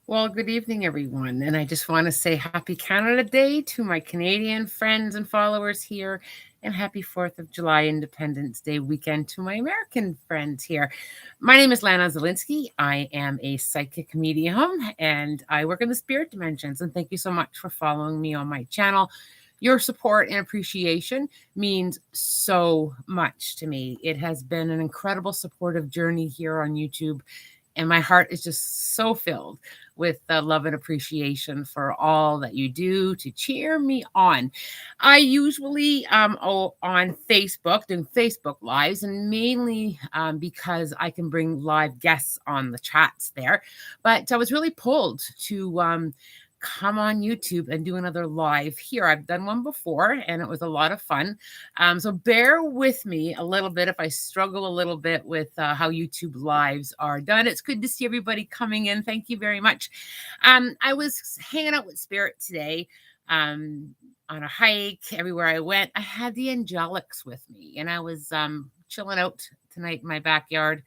Well, good evening, everyone. And I just want to say happy Canada Day to my Canadian friends and followers here, and happy 4th of July Independence Day weekend to my American friends here. My name is Lana Zielinski. I am a psychic medium and I work in the spirit dimensions. And thank you so much for following me on my channel. Your support and appreciation means so much to me. It has been an incredible supportive journey here on YouTube, and my heart is just so filled with love and appreciation for all that you do to cheer me on. I usually on Facebook, doing Facebook lives, and mainly because I can bring live guests on the chats there. But I was really pulled to come on YouTube and do another live here. I've done one before and it was a lot of fun. So bear with me a little bit if I struggle a little bit with how YouTube lives are done. It's good to see everybody coming in. Thank you very much. I was hanging out with Spirit today on a hike. Everywhere I went, I had the angelics with me, and I was chilling out tonight in my backyard.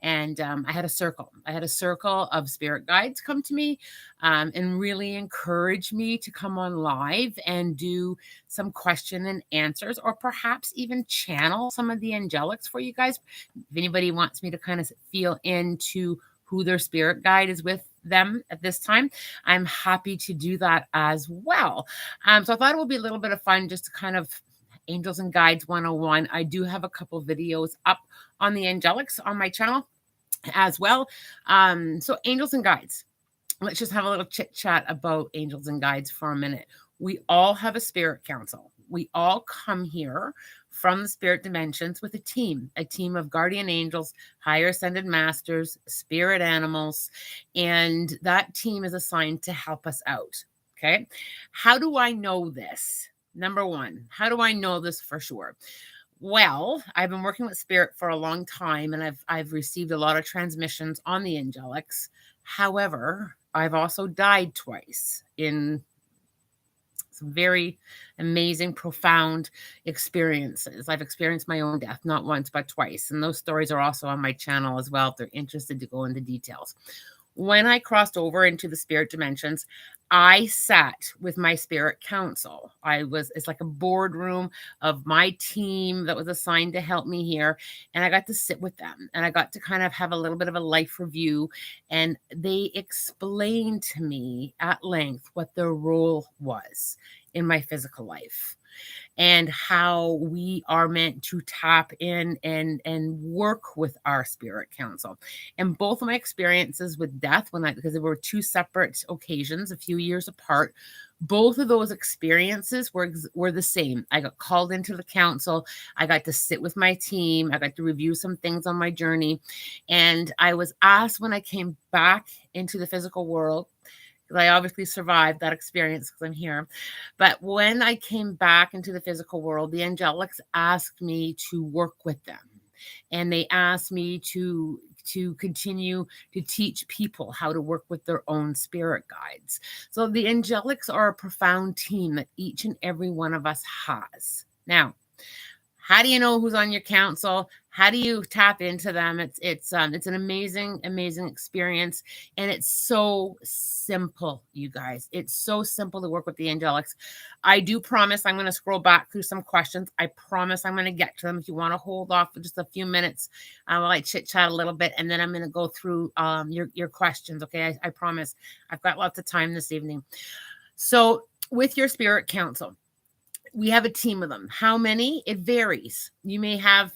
And I had a circle. I had a circle of spirit guides come to me and really encourage me to come on live and do some question and answers, or perhaps even channel some of the angelics for you guys. If anybody wants me to kind of feel into who their spirit guide is with them at this time, I'm happy to do that as well. So I thought it would be a little bit of fun just to kind of Angels and Guides 101. I do have a couple videos up on the angelics on my channel as well. So angels and guides. Let's just have a little chit chat about angels and guides for a minute. We all have a spirit council. We all come here from the spirit dimensions with a team of guardian angels, higher ascended masters, spirit animals, and that team is assigned to help us out. Okay. How do I know this? Number one, how do I know this for sure? Well, I've been working with spirit for a long time, and I've received a lot of transmissions on the angelics. However, I've also died twice in some very amazing, profound experiences. I've experienced my own death, not once, but twice. And those stories are also on my channel as well if they're interested to go into details. When I crossed over into the spirit dimensions, I sat with my spirit council. It's like a boardroom of my team that was assigned to help me here. And I got to sit with them and I got to kind of have a little bit of a life review. And they explained to me at length what their role was in my physical life, and how we are meant to tap in and work with our spirit council. And both of my experiences with death, because there were two separate occasions a few years apart, both of those experiences were the same. I got called into the council. I got to sit with my team. I got to review some things on my journey. And I was asked when I came back into the physical world, because I obviously survived that experience because I'm here. But when I came back into the physical world, the angelics asked me to work with them. And they asked me to continue to teach people how to work with their own spirit guides. So the angelics are a profound team that each and every one of us has. Now, how do you know who's on your council? How do you tap into them? It's an amazing experience, and it's so simple, you guys. It's so simple to work with the angelics. I do promise I'm going to scroll back through some questions. I promise I'm going to get to them. If you want to hold off for just a few minutes, while I chit chat a little bit, and then I'm going to go through your questions. Okay, I promise. I've got lots of time this evening. So with your spirit council, we have a team of them. How many? It varies. You may have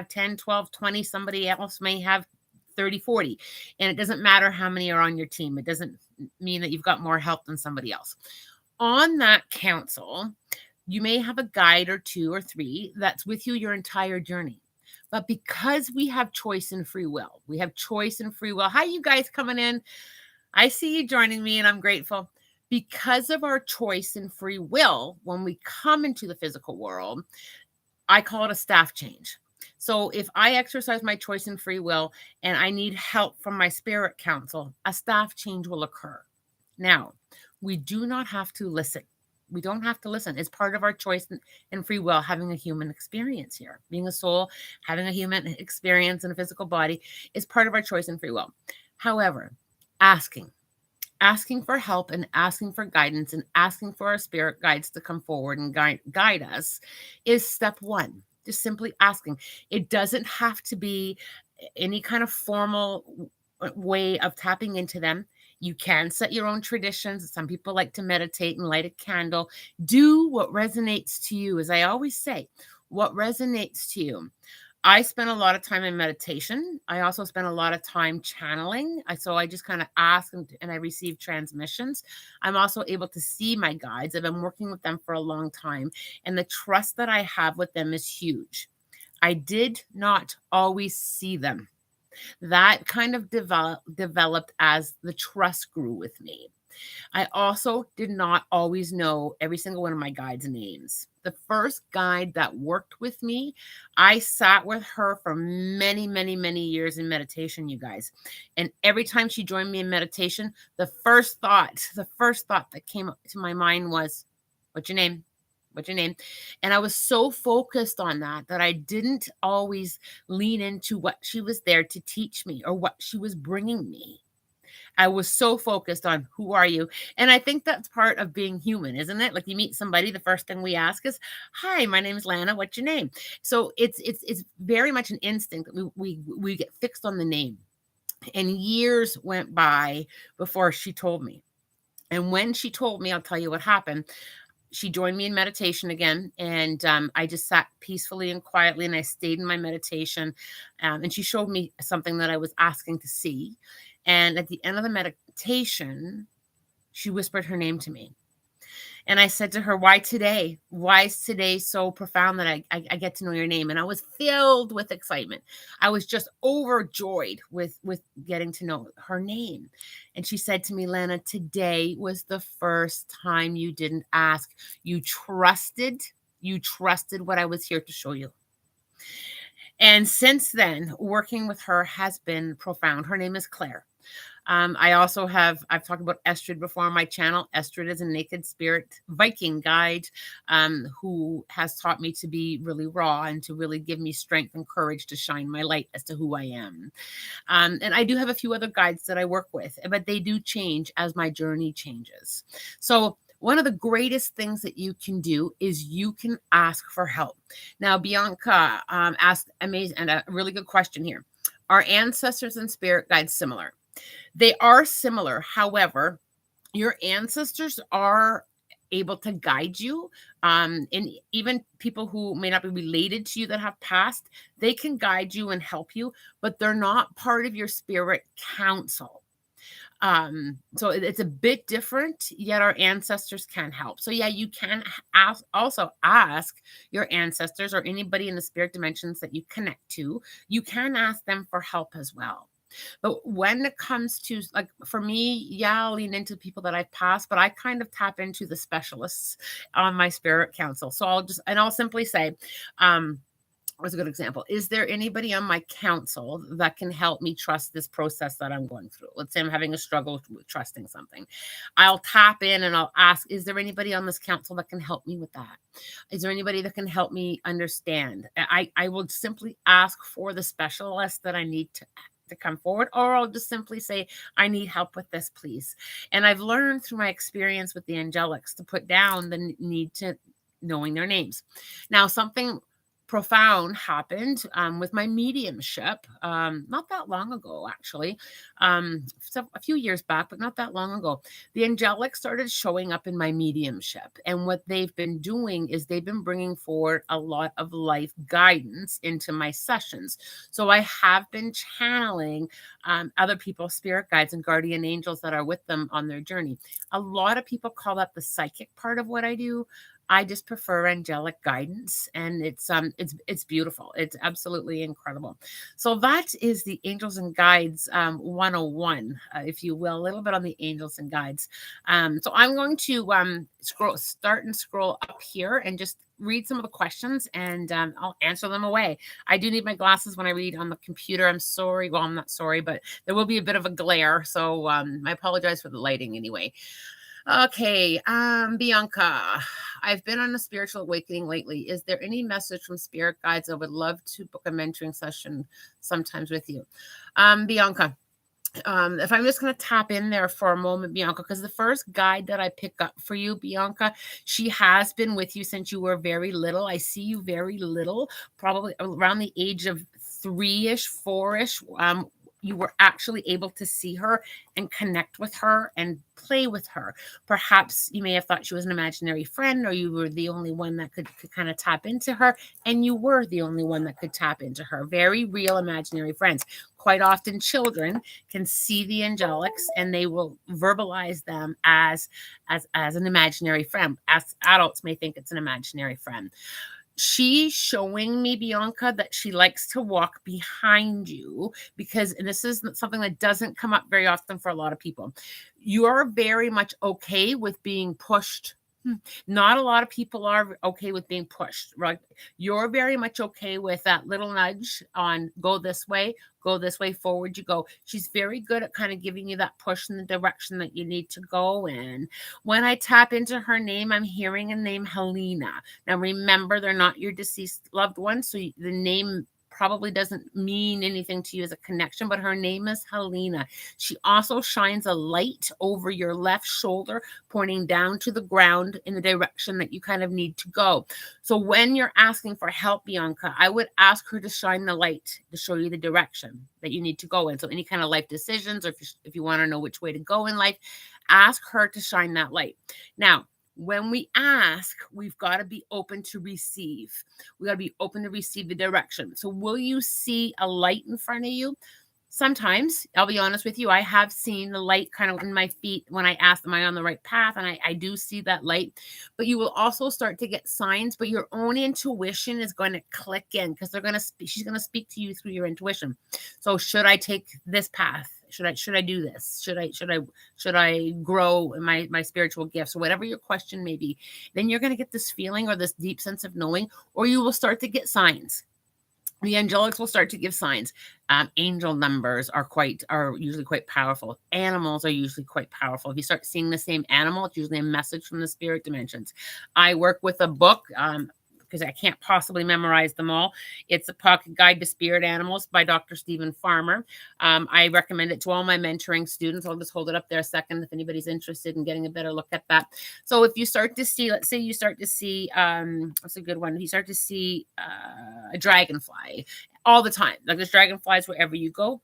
10, 12, 20. Somebody else may have 30, 40. And it doesn't matter how many are on your team. It doesn't mean that you've got more help than somebody else. On that council, you may have a guide or two or three that's with you your entire journey. But because we have choice and free will, Hi, you guys coming in. I see you joining me, and I'm grateful. Because of our choice and free will, when we come into the physical world, I call it a staff change. So if I exercise my choice and free will and I need help from my spirit council, a staff change will occur. Now, we do not have to listen. We don't have to listen. It's part of our choice and free will, having a human experience here. Being a soul, having a human experience in a physical body is part of our choice and free will. However, asking, asking for help and asking for guidance and asking for our spirit guides to come forward and guide us is step one. Just simply asking. It doesn't have to be any kind of formal way of tapping into them. You can set your own traditions. Some people like to meditate and light a candle. Do what resonates to you. As I always say, what resonates to you. I spent a lot of time in meditation. I also spent a lot of time channeling. So I just kind of ask and I receive transmissions. I'm also able to see my guides. I've been working with them for a long time, and the trust that I have with them is huge. I did not always see them. That kind of developed as the trust grew with me. I also did not always know every single one of my guides' names. The first guide that worked with me, I sat with her for many, many, many years in meditation, you guys. And every time she joined me in meditation, the first thought that came to my mind was, "What's your name? What's your name?" And I was so focused on that I didn't always lean into what she was there to teach me or what she was bringing me. I was so focused on who are you? And I think that's part of being human, isn't it? Like you meet somebody, the first thing we ask is, "Hi, my name is Lana. What's your name?" So it's very much an instinct that we get fixed on the name. And years went by before she told me. And when she told me, I'll tell you what happened. She joined me in meditation again, and I just sat peacefully and quietly, and I stayed in my meditation. And she showed me something that I was asking to see. And at the end of the meditation, she whispered her name to me. And I said to her, "Why today? Why is today so profound that I get to know your name?" And I was filled with excitement. I was just overjoyed with getting to know her name. And she said to me, "Lana, today was the first time you didn't ask. You trusted what I was here to show you." And since then, working with her has been profound. Her name is Claire. I've talked about Estrid before on my channel. Estrid is a naked spirit Viking guide who has taught me to be really raw and to really give me strength and courage to shine my light as to who I am. And I do have a few other guides that I work with, but they do change as my journey changes. So one of the greatest things that you can do is you can ask for help. Now, Bianca asked amazing and a really good question here. Are ancestors and spirit guides similar? They are similar. However, your ancestors are able to guide you. And even people who may not be related to you that have passed, they can guide you and help you, but they're not part of your spirit council. So it's a bit different, yet our ancestors can help. So yeah, you can also ask your ancestors or anybody in the spirit dimensions that you connect to, you can ask them for help as well. But when it comes to, like, for me, yeah, I'll lean into people that I've passed, but I kind of tap into the specialists on my spirit council. So I'll simply say, what's a good example? Is there anybody on my council that can help me trust this process that I'm going through? Let's say I'm having a struggle with trusting something. I'll tap in and I'll ask, is there anybody on this council that can help me with that? Is there anybody that can help me understand? I will simply ask for the specialist that I need to come forward, or I'll just simply say, "I need help with this, please." And I've learned through my experience with the angelics to put down the need to knowing their names. Now, something profound happened with my mediumship not that long ago, actually. So a few years back, but not that long ago. The angelics started showing up in my mediumship, and what they've been doing is they've been bringing forward a lot of life guidance into my sessions. So I have been channeling other people's spirit guides and guardian angels that are with them on their journey. A lot of people call that the psychic part of what I do. I just prefer angelic guidance, and it's beautiful. It's absolutely incredible. So that is the Angels and Guides 101, if you will, a little bit on the angels and guides. So I'm going to scroll up here and just read some of the questions, and I'll answer them away. I do need my glasses when I read on the computer. I'm sorry. Well, I'm not sorry, but there will be a bit of a glare. So I apologize for the lighting anyway. Okay, Bianca, I've been on a spiritual awakening lately. Is there any message from spirit guides? I would love to book a mentoring session sometimes with you. Bianca, If I'm just going to tap in there for a moment, Bianca, because the first guide that I pick up for you, Bianca, she has been with you since you were very little. I see you very little, probably around the age of 3-ish, 4-ish. You were actually able to see her and connect with her and play with her. Perhaps you may have thought she was an imaginary friend, or you were the only one that could kind of tap into her, and you were the only one that could tap into her. Very real imaginary friends. Quite often, children can see the angelics and they will verbalize them as an imaginary friend. As adults may think it's an imaginary friend. She's showing me, Bianca, that she likes to walk behind you because, and this is something that doesn't come up very often for a lot of people, you're very much okay with being pushed. Not a lot of people are okay with being pushed, right? You're very much okay with that little nudge on go this way, forward you go. She's very good at kind of giving you that push in the direction that you need to go in. When I tap into her name, I'm hearing a name, Helena. Now, remember, they're not your deceased loved ones, so the name probably doesn't mean anything to you as a connection, but her name is Helena. She also shines a light over your left shoulder, pointing down to the ground in the direction that you kind of need to go. So when you're asking for help, Bianca, I would ask her to shine the light to show you the direction that you need to go in. So any kind of life decisions, or if you want to know which way to go in life, ask her to shine that light. Now, when we ask, we've got to be open to receive. We got to be open to receive the direction. So will you see a light in front of you? Sometimes, I'll be honest with you, I have seen the light kind of in my feet when I ask, am I on the right path? And I do see that light. But you will also start to get signs, but your own intuition is going to click in because she's going to speak to you through your intuition. So should I take this path? Should I do this? Should I grow in my spiritual gifts, or whatever your question may be? Then you're going to get this feeling or this deep sense of knowing, or you will start to get signs. The angelics will start to give signs. Angel numbers are usually quite powerful. Animals are usually quite powerful. If you start seeing the same animal, it's usually a message from the spirit dimensions. I work with a book, because I can't possibly memorize them all. It's a Pocket Guide to Spirit Animals by Dr. Stephen Farmer. I recommend it to all my mentoring students. I'll just hold it up there a second if anybody's interested in getting a better look at that. So if you start to see, let's say you start to see, what's a good one? You start to see a dragonfly all the time. Like there's dragonflies wherever you go.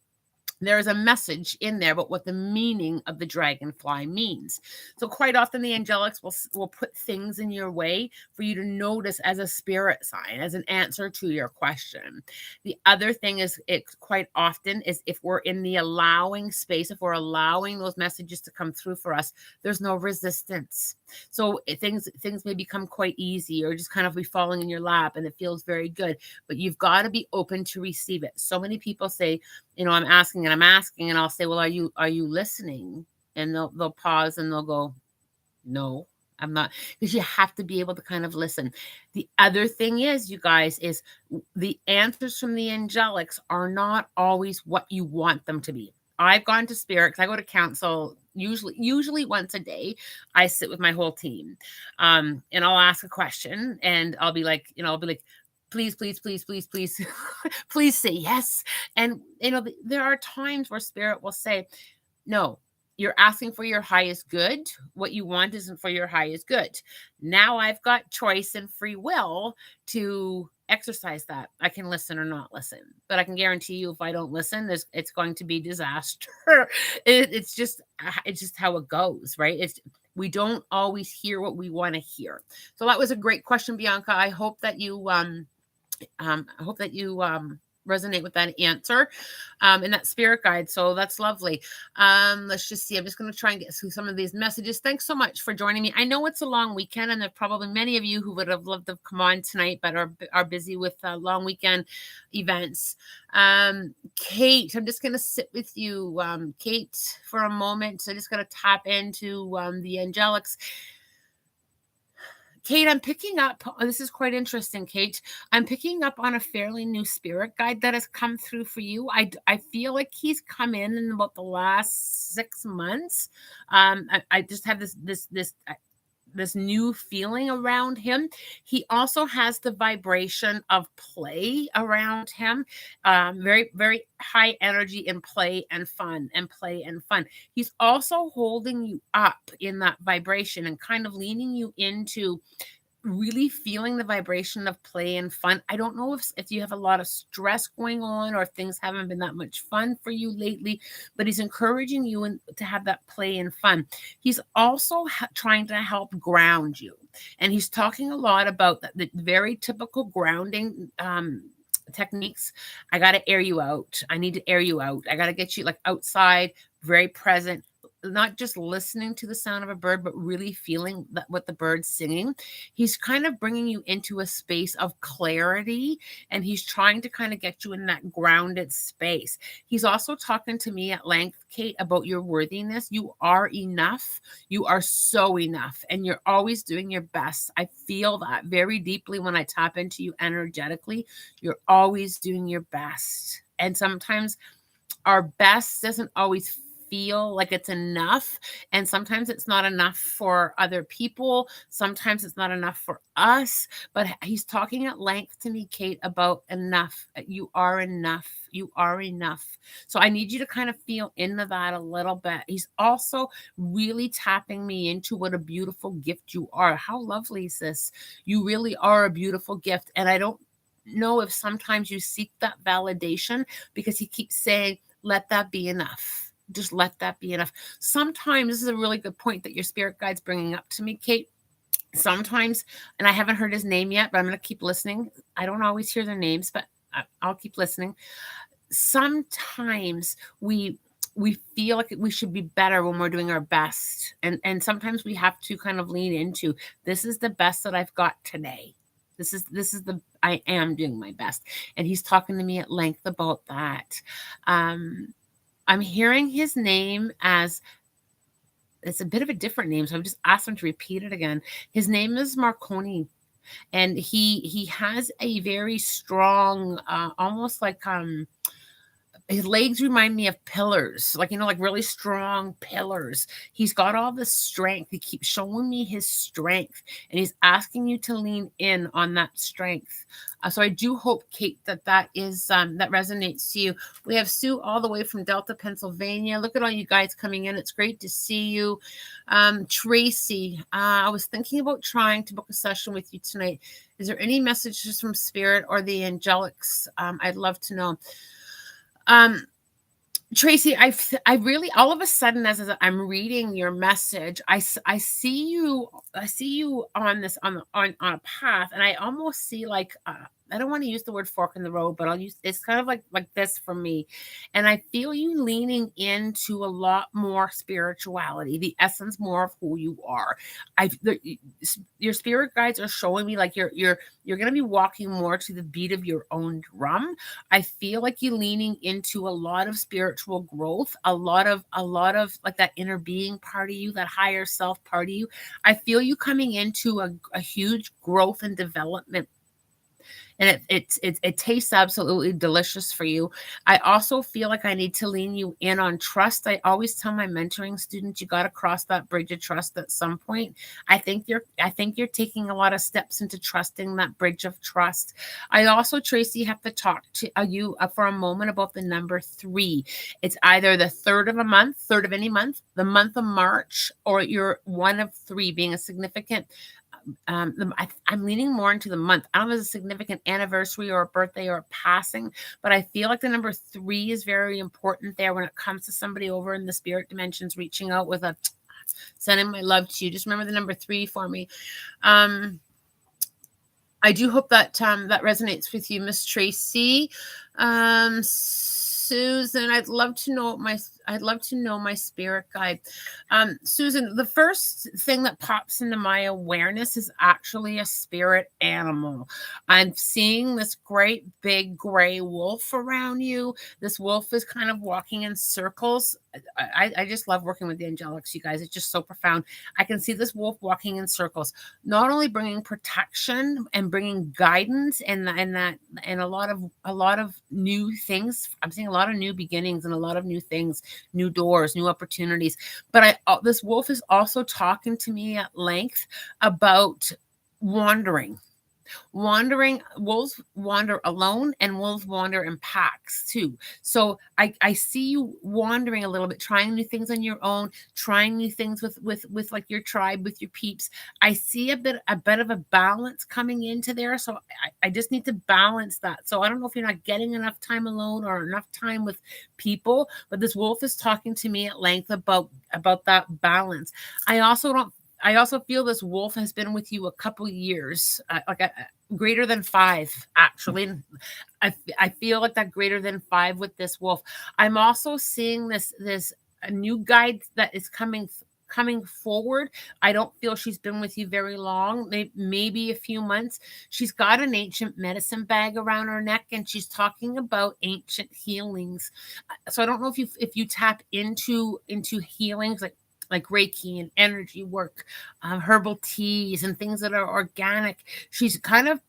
There is a message in there about what the meaning of the dragonfly means. So quite often the angelics will put things in your way for you to notice as a spirit sign, as an answer to your question. The other thing is, it quite often is if we're in the allowing space, if we're allowing those messages to come through for us, there's no resistance. So things may become quite easy, or just kind of be falling in your lap, and it feels very good. But you've got to be open to receive it. So many people say, I'm asking, and I'll say, well, are you listening? And they'll pause and they'll go, no, I'm not, because you have to be able to kind of listen. The other thing is, you guys, is the answers from the angelics are not always what you want them to be. I've gone to spirit because I go to council usually once a day. I sit with my whole team, and I'll ask a question, and I'll be like, please, please, please, please, please, please say yes. And, there are times where spirit will say, no, you're asking for your highest good. What you want isn't for your highest good. Now I've got choice and free will to exercise that. I can listen or not listen, but I can guarantee you, if I don't listen, it's going to be disaster. It's just how it goes, right? We don't always hear what we want to hear. So that was a great question, Bianca. I hope that you resonate with that answer in that spirit guide. So that's lovely. Let's just see. I'm just going to try and get through some of these messages. Thanks so much for joining me. I know it's a long weekend, and there's probably many of you who would have loved to come on tonight, but are busy with long weekend events. Kate, I'm just going to sit with you, Kate, for a moment. So I'm just going to tap into the angelics. Kate, I'm picking up, this is quite interesting, Kate. I'm picking up on a fairly new spirit guide that has come through for you. I feel like he's come in about the last 6 months. I just have this this new feeling around him. He also has the vibration of play around him, very, very high energy in play and fun and play and fun. He's also holding you up in that vibration and kind of leaning you into really feeling the vibration of play and fun. I don't know if you have a lot of stress going on or if things haven't been that much fun for you lately, but he's encouraging you to have that play and fun. He's also trying to help ground you. And he's talking a lot about the very typical grounding techniques. I got to air you out. I need to air you out. I got to get you like outside, very present, not just listening to the sound of a bird, but really feeling what the bird's singing. He's kind of bringing you into a space of clarity, and he's trying to kind of get you in that grounded space. He's also talking to me at length, Kate, about your worthiness. You are enough. You are so enough, and you're always doing your best. I feel that very deeply when I tap into you energetically. You're always doing your best. And sometimes our best doesn't always feel like it's enough. And sometimes it's not enough for other people. Sometimes it's not enough for us. But he's talking at length to me, Kate, about enough. You are enough. You are enough. So I need you to kind of feel into that a little bit. He's also really tapping me into what a beautiful gift you are. How lovely is this? You really are a beautiful gift. And I don't know if sometimes you seek that validation because he keeps saying, let that be enough. Just let that be enough. Sometimes, this is a really good point that your spirit guide's bringing up to me, Kate. Sometimes, and I haven't heard his name yet, but I'm going to keep listening. I don't always hear their names, but I'll keep listening. Sometimes we feel like we should be better when we're doing our best. And sometimes we have to kind of lean into, this is the best that I've got today. This is I am doing my best. And he's talking to me at length about that. I'm hearing his name as, it's a bit of a different name, so I've just asked him to repeat it again. His name is Marconi, and he has a very strong, almost like his legs remind me of pillars, like, like really strong pillars. He's got all this strength. He keeps showing me his strength, and he's asking you to lean in on that strength. So I do hope, Kate, that is that resonates to you. We have Sue all the way from Delta, Pennsylvania. Look at all you guys coming in. It's great to see you. Tracy, I was thinking about trying to book a session with you tonight. Is there any messages from Spirit or the angelics? I'd love to know. Tracy, I really, all of a sudden, as I'm reading your message, I see you on this, on a path, and I almost see like, I don't want to use the word fork in the road, but it's kind of like this for me. And I feel you leaning into a lot more spirituality, the essence more of who you are. Your spirit guides are showing me like you're going to be walking more to the beat of your own drum. I feel like you're leaning into a lot of spiritual growth, a lot of like that inner being part of you, that higher self part of you. I feel you coming into a huge growth and development. And it tastes absolutely delicious for you. I also feel like I need to lean you in on trust. I always tell my mentoring students, you got to cross that bridge of trust at some point. I think you're taking a lot of steps into trusting that bridge of trust. I also, Tracy, have to talk to you for a moment about the number 3. It's either the third of any month, the month of March, or you're one of 3 being a significant. I'm leaning more into the month. I don't know if it's a significant anniversary or a birthday or a passing, but I feel like the number 3 is very important there when it comes to somebody over in the spirit dimensions reaching out with sending my love to you. Just remember the number 3 for me. I do hope that that resonates with you, Miss Tracy. Susan, I'd love to know my spirit guide. Susan, the first thing that pops into my awareness is actually a spirit animal. I'm seeing this great big gray wolf around you. This wolf is kind of walking in circles. I just love working with the angelics, you guys. It's just so profound. I can see this wolf walking in circles, not only bringing protection and bringing guidance and a lot of new things. I'm seeing a lot of new beginnings and a lot of new things, new doors, new opportunities. But this wolf is also talking to me at length about wandering. Wolves wander alone and wolves wander in packs too. So I see you wandering a little bit, trying new things on your own, trying new things with like your tribe, with your peeps. I see a bit of a balance coming into there. So I just need to balance that. So I don't know if you're not getting enough time alone or enough time with people, but this wolf is talking to me at length about that balance. I also feel this wolf has been with you a couple years, greater than 5, actually. I feel like that greater than 5 with this wolf. I'm also seeing this a new guide that is coming forward. I don't feel she's been with you very long, maybe a few months. She's got an ancient medicine bag around her neck, and she's talking about ancient healings. So I don't know if you tap into healings like Reiki and energy work, herbal teas and things that are organic. She's kind of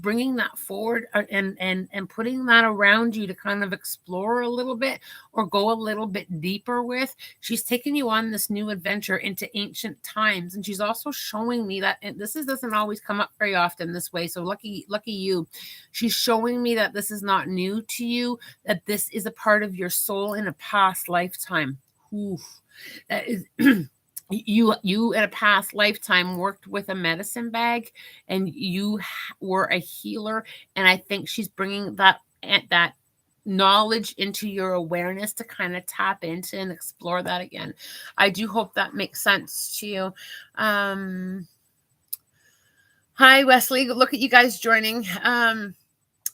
bringing that forward and putting that around you to kind of explore a little bit or go a little bit deeper with. She's taking you on this new adventure into ancient times, and she's also showing me that, and doesn't always come up very often this way, so lucky you. She's showing me that this is not new to you, that this is a part of your soul in a past lifetime. Oof. That is you in a past lifetime worked with a medicine bag, and you were a healer, and I think she's bringing that knowledge into your awareness to kind of tap into and explore that again. I do hope that makes sense to you. Hi Wesley, look at you guys joining.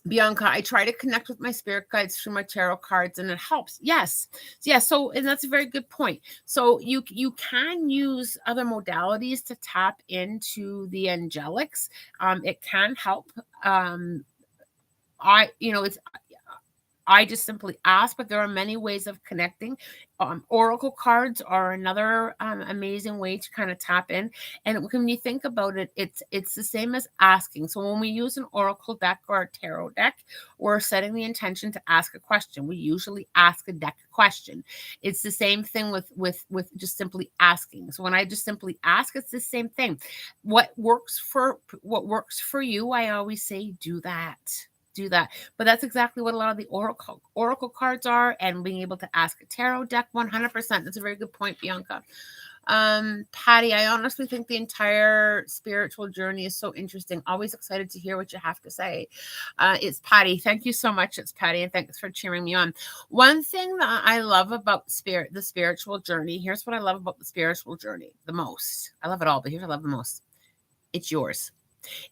Bianca, I try to connect with my spirit guides through my tarot cards, and it helps. Yes. Yeah. So, and that's a very good point. So you can use other modalities to tap into the angelics. It can help. I just simply ask, but there are many ways of connecting. Oracle cards are another amazing way to kind of tap in. And when you think about it, it's the same as asking. So when we use an oracle deck or a tarot deck, we're setting the intention to ask a question. We usually ask a deck a question. It's the same thing with just simply asking. So when I just simply ask, it's the same thing. What works for you, I always say, do that. But that's exactly what a lot of the oracle cards are, and being able to ask a tarot deck. 100%. That's a very good point, Bianca. Patty, I honestly think the entire spiritual journey is so interesting. Always excited to hear what you have to say. It's Patty. Thank you so much. It's Patty, and thanks for cheering me on. One thing that I love about the spiritual journey, here's what I love about the spiritual journey the most. I love it all, but here's what I love the most. It's yours.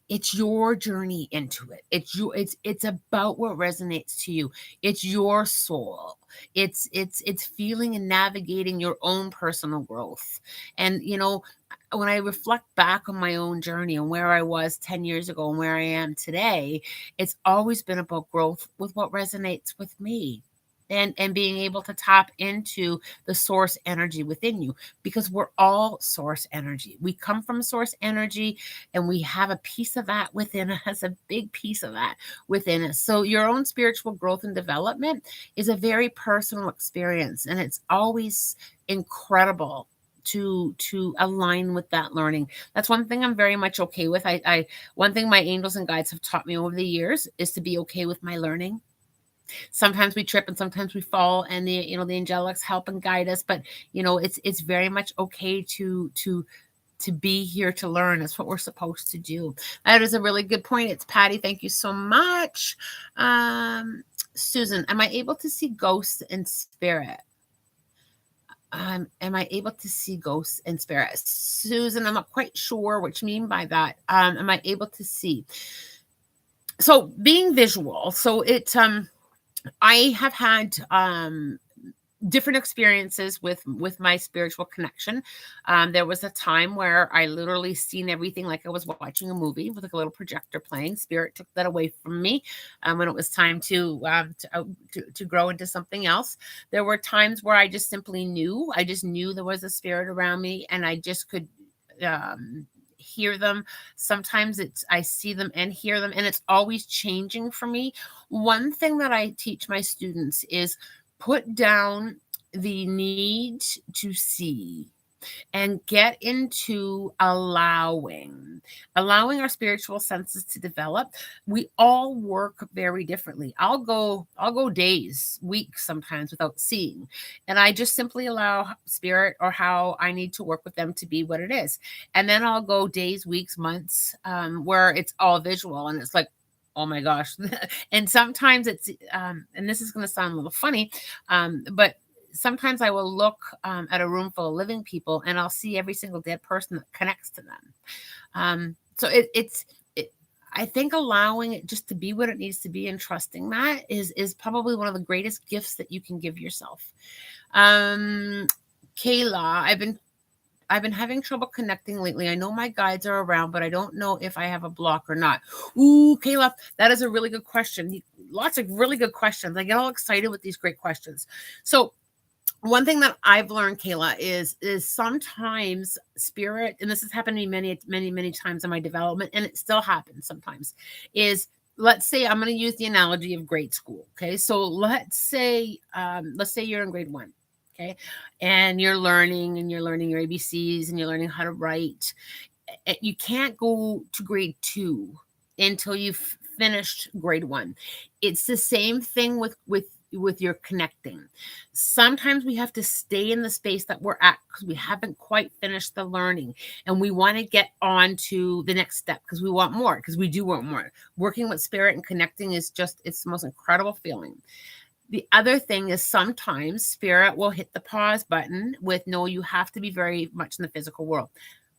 It's your journey into it. It's about what resonates to you. It's your soul. It's feeling and navigating your own personal growth. And when I reflect back on my own journey and where I was 10 years ago and where I am today, it's always been about growth with what resonates with me. And being able to tap into the source energy within you, because we're all source energy. We come from source energy, and we have a piece of that within us, a big piece of that within us. So your own spiritual growth and development is a very personal experience, and it's always incredible to align with that learning. That's one thing I'm very much okay with. One thing my angels and guides have taught me over the years is to be okay with my learning. Sometimes we trip and sometimes we fall, and the angelics help and guide us, but it's very much okay to be here to learn. That's what we're supposed to do. That is a really good point. It's Patty. Thank you so much. Susan, am I able to see ghosts and spirit? Am I able to see ghosts and spirit? Susan, I'm not quite sure what you mean by that. Am I able to see? So being visual, so it I have had different experiences with my spiritual connection. There was a time where I literally seen everything like I was watching a movie with like a little projector playing. Spirit took that away from me when it was time to grow into something else. There were times where I just simply knew. I just knew there was a spirit around me, and I just could hear them. Sometimes it's I see them and hear them, and it's always changing for me. One thing that I teach my students is put down the need to see and get into allowing our spiritual senses to develop. We all work very differently. I'll go days, weeks sometimes without seeing, and I just simply allow spirit or how I need to work with them to be what it is. And then I'll go days, weeks, months where it's all visual, and it's like, oh my gosh. And sometimes it's and this is going to sound a little funny, but sometimes I will look at a room full of living people, and I'll see every single dead person that connects to them. So I think allowing it just to be what it needs to be and trusting that is probably one of the greatest gifts that you can give yourself. Kayla, I've been having trouble connecting lately. I know my guides are around, but I don't know if I have a block or not. Ooh, Kayla, that is a really good question. Lots of really good questions. I get all excited with these great questions. So one thing that I've learned, Kayla, is sometimes spirit, and this has happened to me many times in my development, and it still happens sometimes, is let's say I'm going to use the analogy of grade school. Okay. So let's say you're in grade 1. Okay. And you're learning your ABCs and you're learning how to write. You can't go to grade 2 until you've finished grade 1. It's the same thing with your connecting. Sometimes we have to stay in the space that we're at because we haven't quite finished the learning, and we want to get on to the next step because we want more, because we do want more. Working with spirit and connecting is it's the most incredible feeling. The other thing is sometimes spirit will hit the pause button with, no, you have to be very much in the physical world.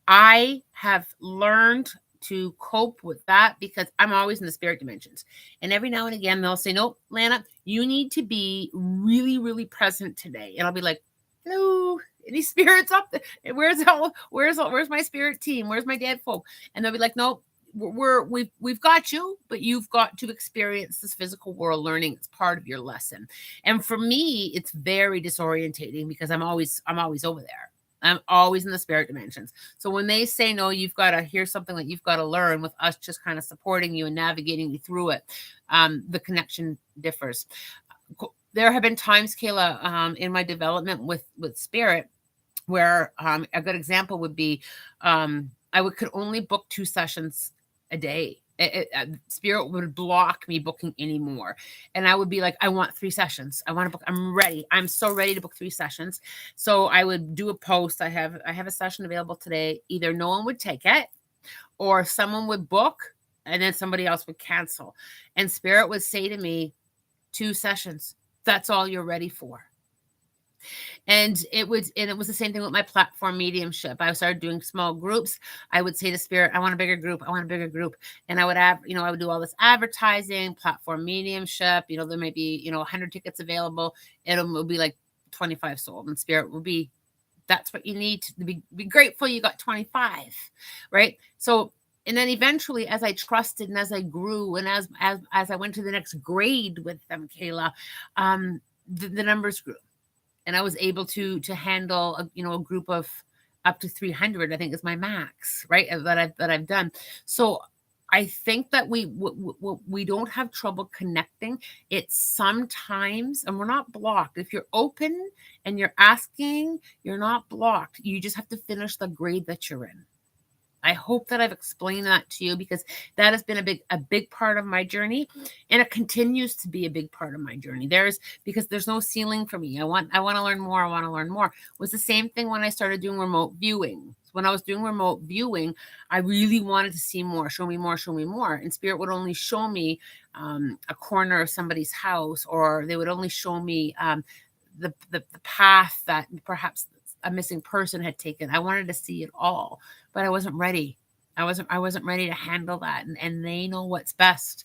I have learned to cope with that because I'm always in the spirit dimensions. And every now and again, they'll say, nope, Lana, you need to be really, really present today. And I'll be like, hello, any spirits up there? Where's my spirit team? Where's my dad folk? And they'll be like, nope, we've got you, but you've got to experience this physical world learning. It's part of your lesson. And for me, it's very disorientating because I'm always over there. I'm always in the spirit dimensions. So when they say, no, you've got to hear something that you've got to learn, with us just kind of supporting you and navigating you through it, the connection differs. There have been times, Kayla, in my development with spirit where a good example would be could only book 2 sessions a day. Spirit would block me booking anymore. And I would be like, I want 3 sessions. I want to book. I'm ready. I'm so ready to book 3 sessions. So I would do a post. I have a session available today. Either no one would take it, or someone would book and then somebody else would cancel. And spirit would say to me, 2 sessions. That's all you're ready for. And it was the same thing with my platform mediumship. I started doing small groups. I would say to spirit, I want a bigger group. I want a bigger group. And I would I would do all this advertising, platform mediumship. There may be, 100 tickets available. It'll be like 25 sold. And spirit will be, that's what you need to be grateful you got 25. Right. So, and then eventually, as I trusted and as I grew and as I went to the next grade with them, Kayla, the numbers grew. And I was able to handle a group of up to 300, I think is my max, right? That I've done. So I think that we don't have trouble connecting. It's sometimes, and we're not blocked. If you're open and you're asking, you're not blocked. You just have to finish the grade that you're in. I hope that I've explained that to you, because that has been a big part of my journey, and it continues to be a big part of my journey. Because there's no ceiling for me. I want to learn more. I want to learn more. It was the same thing when I started doing remote viewing. When I was doing remote viewing, I really wanted to see more, show me more, show me more. And spirit would only show me a corner of somebody's house, or they would only show me the path that perhaps a missing person had taken. I wanted to see it all, but I wasn't ready. I wasn't ready to handle that. And they know what's best.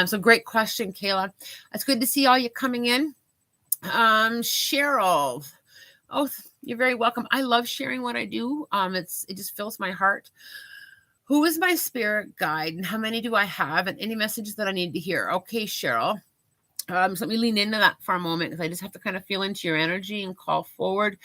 So great question, Kayla. It's good to see all you coming in. Cheryl. Oh, you're very welcome. I love sharing what I do. It just fills my heart. Who is my spirit guide and how many do I have and any messages that I need to hear? Okay, Cheryl. So let me lean into that for a moment because I just have to kind of feel into your energy and call forward.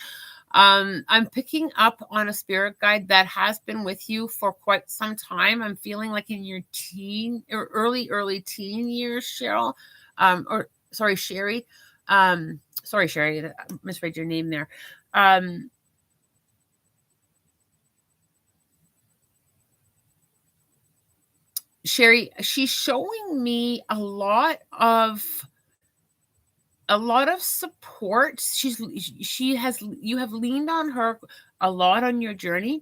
I'm picking up on a spirit guide that has been with you for quite some time. I'm feeling like in your teen or early teen years, Cheryl. Sherry. Sorry, Sherry, I misread your name there. Sherry, she's showing me a lot of support. You have leaned on her a lot on your journey.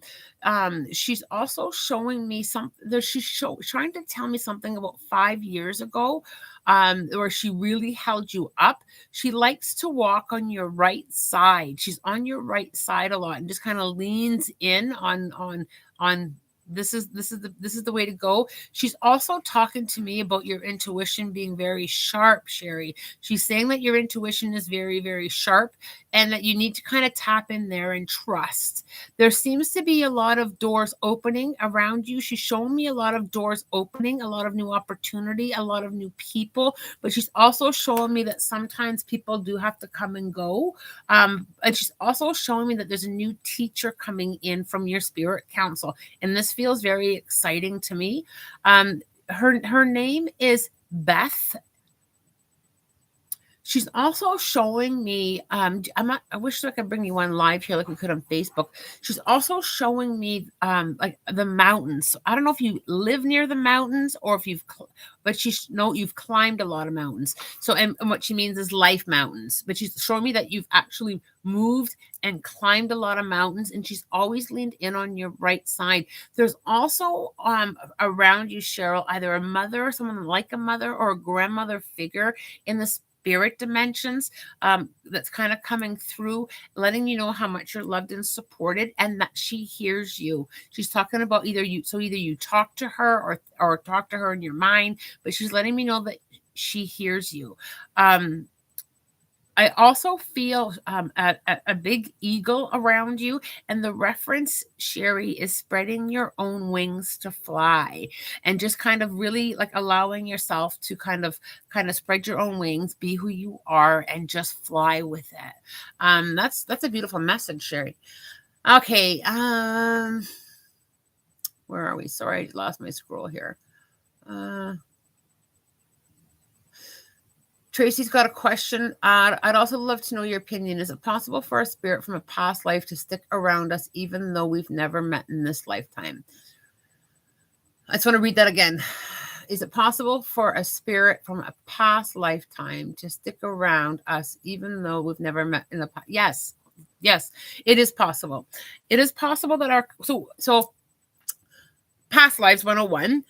She's also showing me trying to tell me something about 5 years ago, where she really held you up. She likes to walk on your right side. She's on your right side a lot and just kind of leans in on this is the way to go. She's also talking to me about your intuition being very sharp, Sherry. She's saying that your intuition is very, very sharp and that you need to kind of tap in there and trust. There seems to be a lot of doors opening around you. She's showing me a lot of doors opening, a lot of new opportunity, a lot of new people, but she's also showing me that sometimes people do have to come and go. And she's also showing me that there's a new teacher coming in from your spirit council. And this feels very exciting to me. Her name is Beth. She's also showing me, I wish I could bring you on live here like we could on Facebook. She's also showing me like the mountains. So I don't know if you live near the mountains or if you've climbed a lot of mountains. So, and what she means is life mountains, but she's showing me that you've actually moved and climbed a lot of mountains, and she's always leaned in on your right side. There's also around you, Cheryl, either a mother or someone like a mother or a grandmother figure in the spirit dimensions that's kind of coming through, letting you know how much you're loved and supported and that she hears you. She's talking about either you talk to her or talk to her in your mind, but she's letting me know that she hears you. I also feel a big eagle around you, and the reference, Sherry, is spreading your own wings to fly, and just kind of really like allowing yourself to kind of spread your own wings, be who you are, and just fly with it. That's a beautiful message, Sherry. Okay, where are we? Sorry, I lost my scroll here. Tracy's got a question. I'd also love to know your opinion. Is it possible for a spirit from a past life to stick around us even though we've never met in this lifetime? I just want to read that again. Is it possible for a spirit from a past lifetime to stick around us even though we've never met in the past? Yes, it is possible. It is possible that so past lives 101.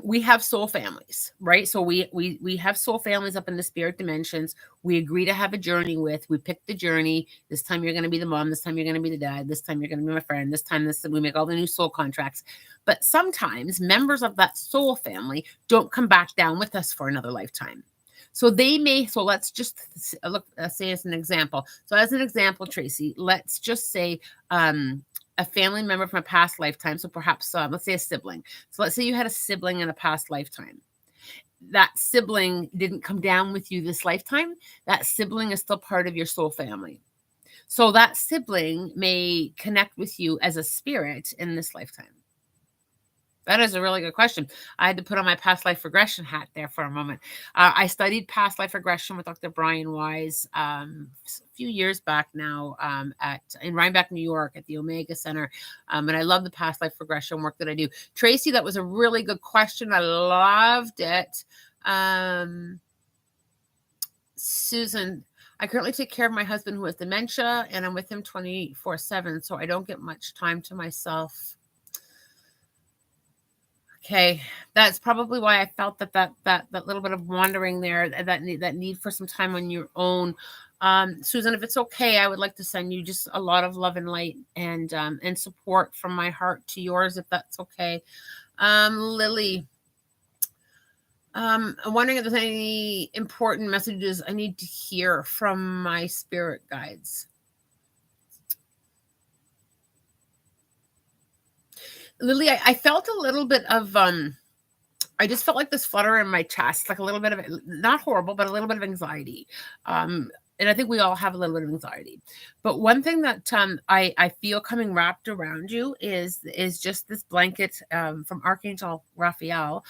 We have soul families, right? So we have soul families up in the spirit dimensions. We agree to have a journey with. We pick the journey. This time you're going to be the mom. This time you're going to be the dad. This time you're going to be my friend. This time we make all the new soul contracts. But sometimes members of that soul family don't come back down with us for another lifetime. So they may. So let's just say as an example. So as an example, Tracy, let's just say a family member from a past lifetime. So perhaps, let's say a sibling. So let's say you had a sibling in a past lifetime. That sibling didn't come down with you this lifetime. That sibling is still part of your soul family. So that sibling may connect with you as a spirit in this lifetime. That is a really good question. I had to put on my past life regression hat there for a moment. I studied past life regression with Dr. Brian Wise a few years back now in Rhinebeck, New York at the Omega Center. And I love the past life regression work that I do. Tracy, that was a really good question. I loved it. Susan, I currently take care of my husband who has dementia, and I'm with him 24/7, so I don't get much time to myself. Okay, that's probably why I felt that little bit of wandering there, that need for some time on your own. Susan, if it's okay, I would like to send you just a lot of love and light and support from my heart to yours, if that's okay. Lily, I'm wondering if there's any important messages I need to hear from my spirit guides. Lily, I felt a little bit of I just felt like this flutter in my chest, like a little bit of not horrible, but a little bit of anxiety. Um, and I think we all have a little bit of anxiety. But one thing that I feel coming wrapped around you is just this blanket from Archangel Raphael,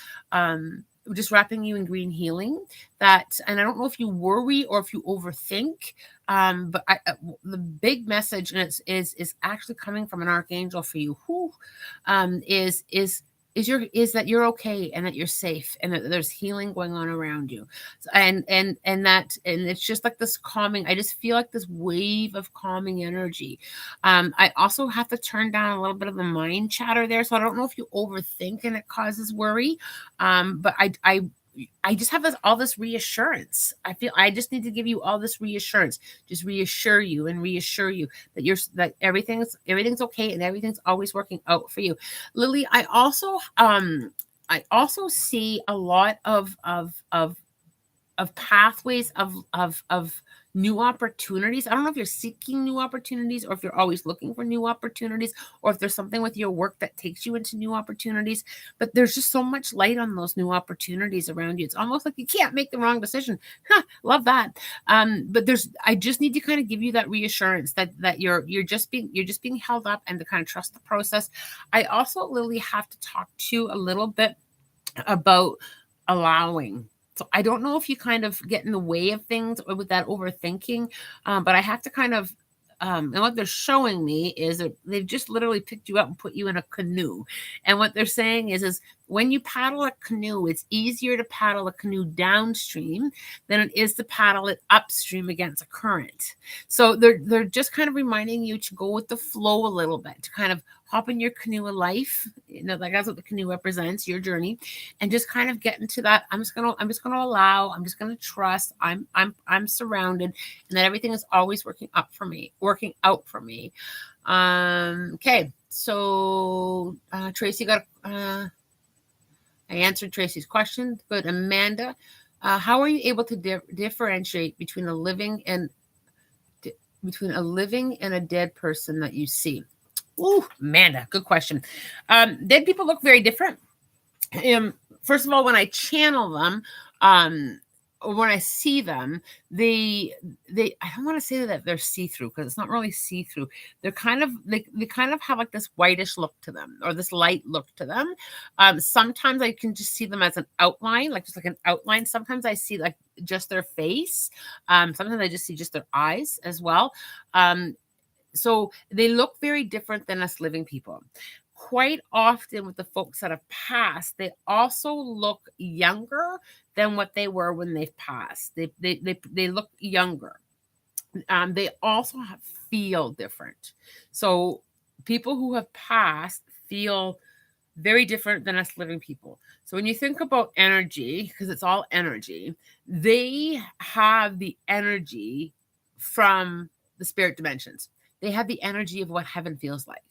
just wrapping you in green healing. That, and I don't know if you worry or if you overthink, but the big message, and is actually coming from an archangel for you, who is that you're okay and that you're safe and that there's healing going on around you. And it's just like this calming. I just feel like this wave of calming energy. I also have to turn down a little bit of the mind chatter there, so I don't know if you overthink and it causes worry. But I just have all this reassurance. I feel I just need to give you all this reassurance, just reassure you that everything's okay and everything's always working out for you. Lily, I also see a lot of pathways of new opportunities. I don't know if you're seeking new opportunities or if you're always looking for new opportunities or if there's something with your work that takes you into new opportunities, but there's just so much light on those new opportunities around you. It's almost like you can't make the wrong decision. Love that. But I just need to kind of give you that reassurance that you're just being held up and to kind of trust the process. I also, Lily, have to talk to you a little bit about allowing. So I don't know if you kind of get in the way of things or with that overthinking, but I have to kind of, and what they're showing me is that they've just literally picked you up and put you in a canoe. And what they're saying is when you paddle a canoe, it's easier to paddle a canoe downstream than it is to paddle it upstream against a current. So they're just kind of reminding you to go with the flow a little bit, to kind of hop in your canoe of life. Like that's what the canoe represents, your journey, and just kind of get into that. I'm just gonna allow. I'm just gonna trust. I'm surrounded, and that everything is always working out for me. Okay, so Tracy got. I answered Tracy's question. Good, Amanda. How are you able to differentiate between a living and a dead person that you see? Ooh, Amanda, good question. Dead people look very different. First of all, when I channel them, or when I see them, I don't want to say that they're see-through because it's not really see-through. They're kind of they kind of have like this whitish look to them or this light look to them. Sometimes I can just see them as an outline, like just like an outline. Sometimes I see like just their face. Sometimes I just see just their eyes as well. So they look very different than us living people. Quite often with the folks that have passed, they also look younger than what they were when they've passed. They look younger. They also feel different. So people who have passed feel very different than us living people. So when you think about energy, because it's all energy, they have the energy from the spirit dimensions. They have the energy of what heaven feels like.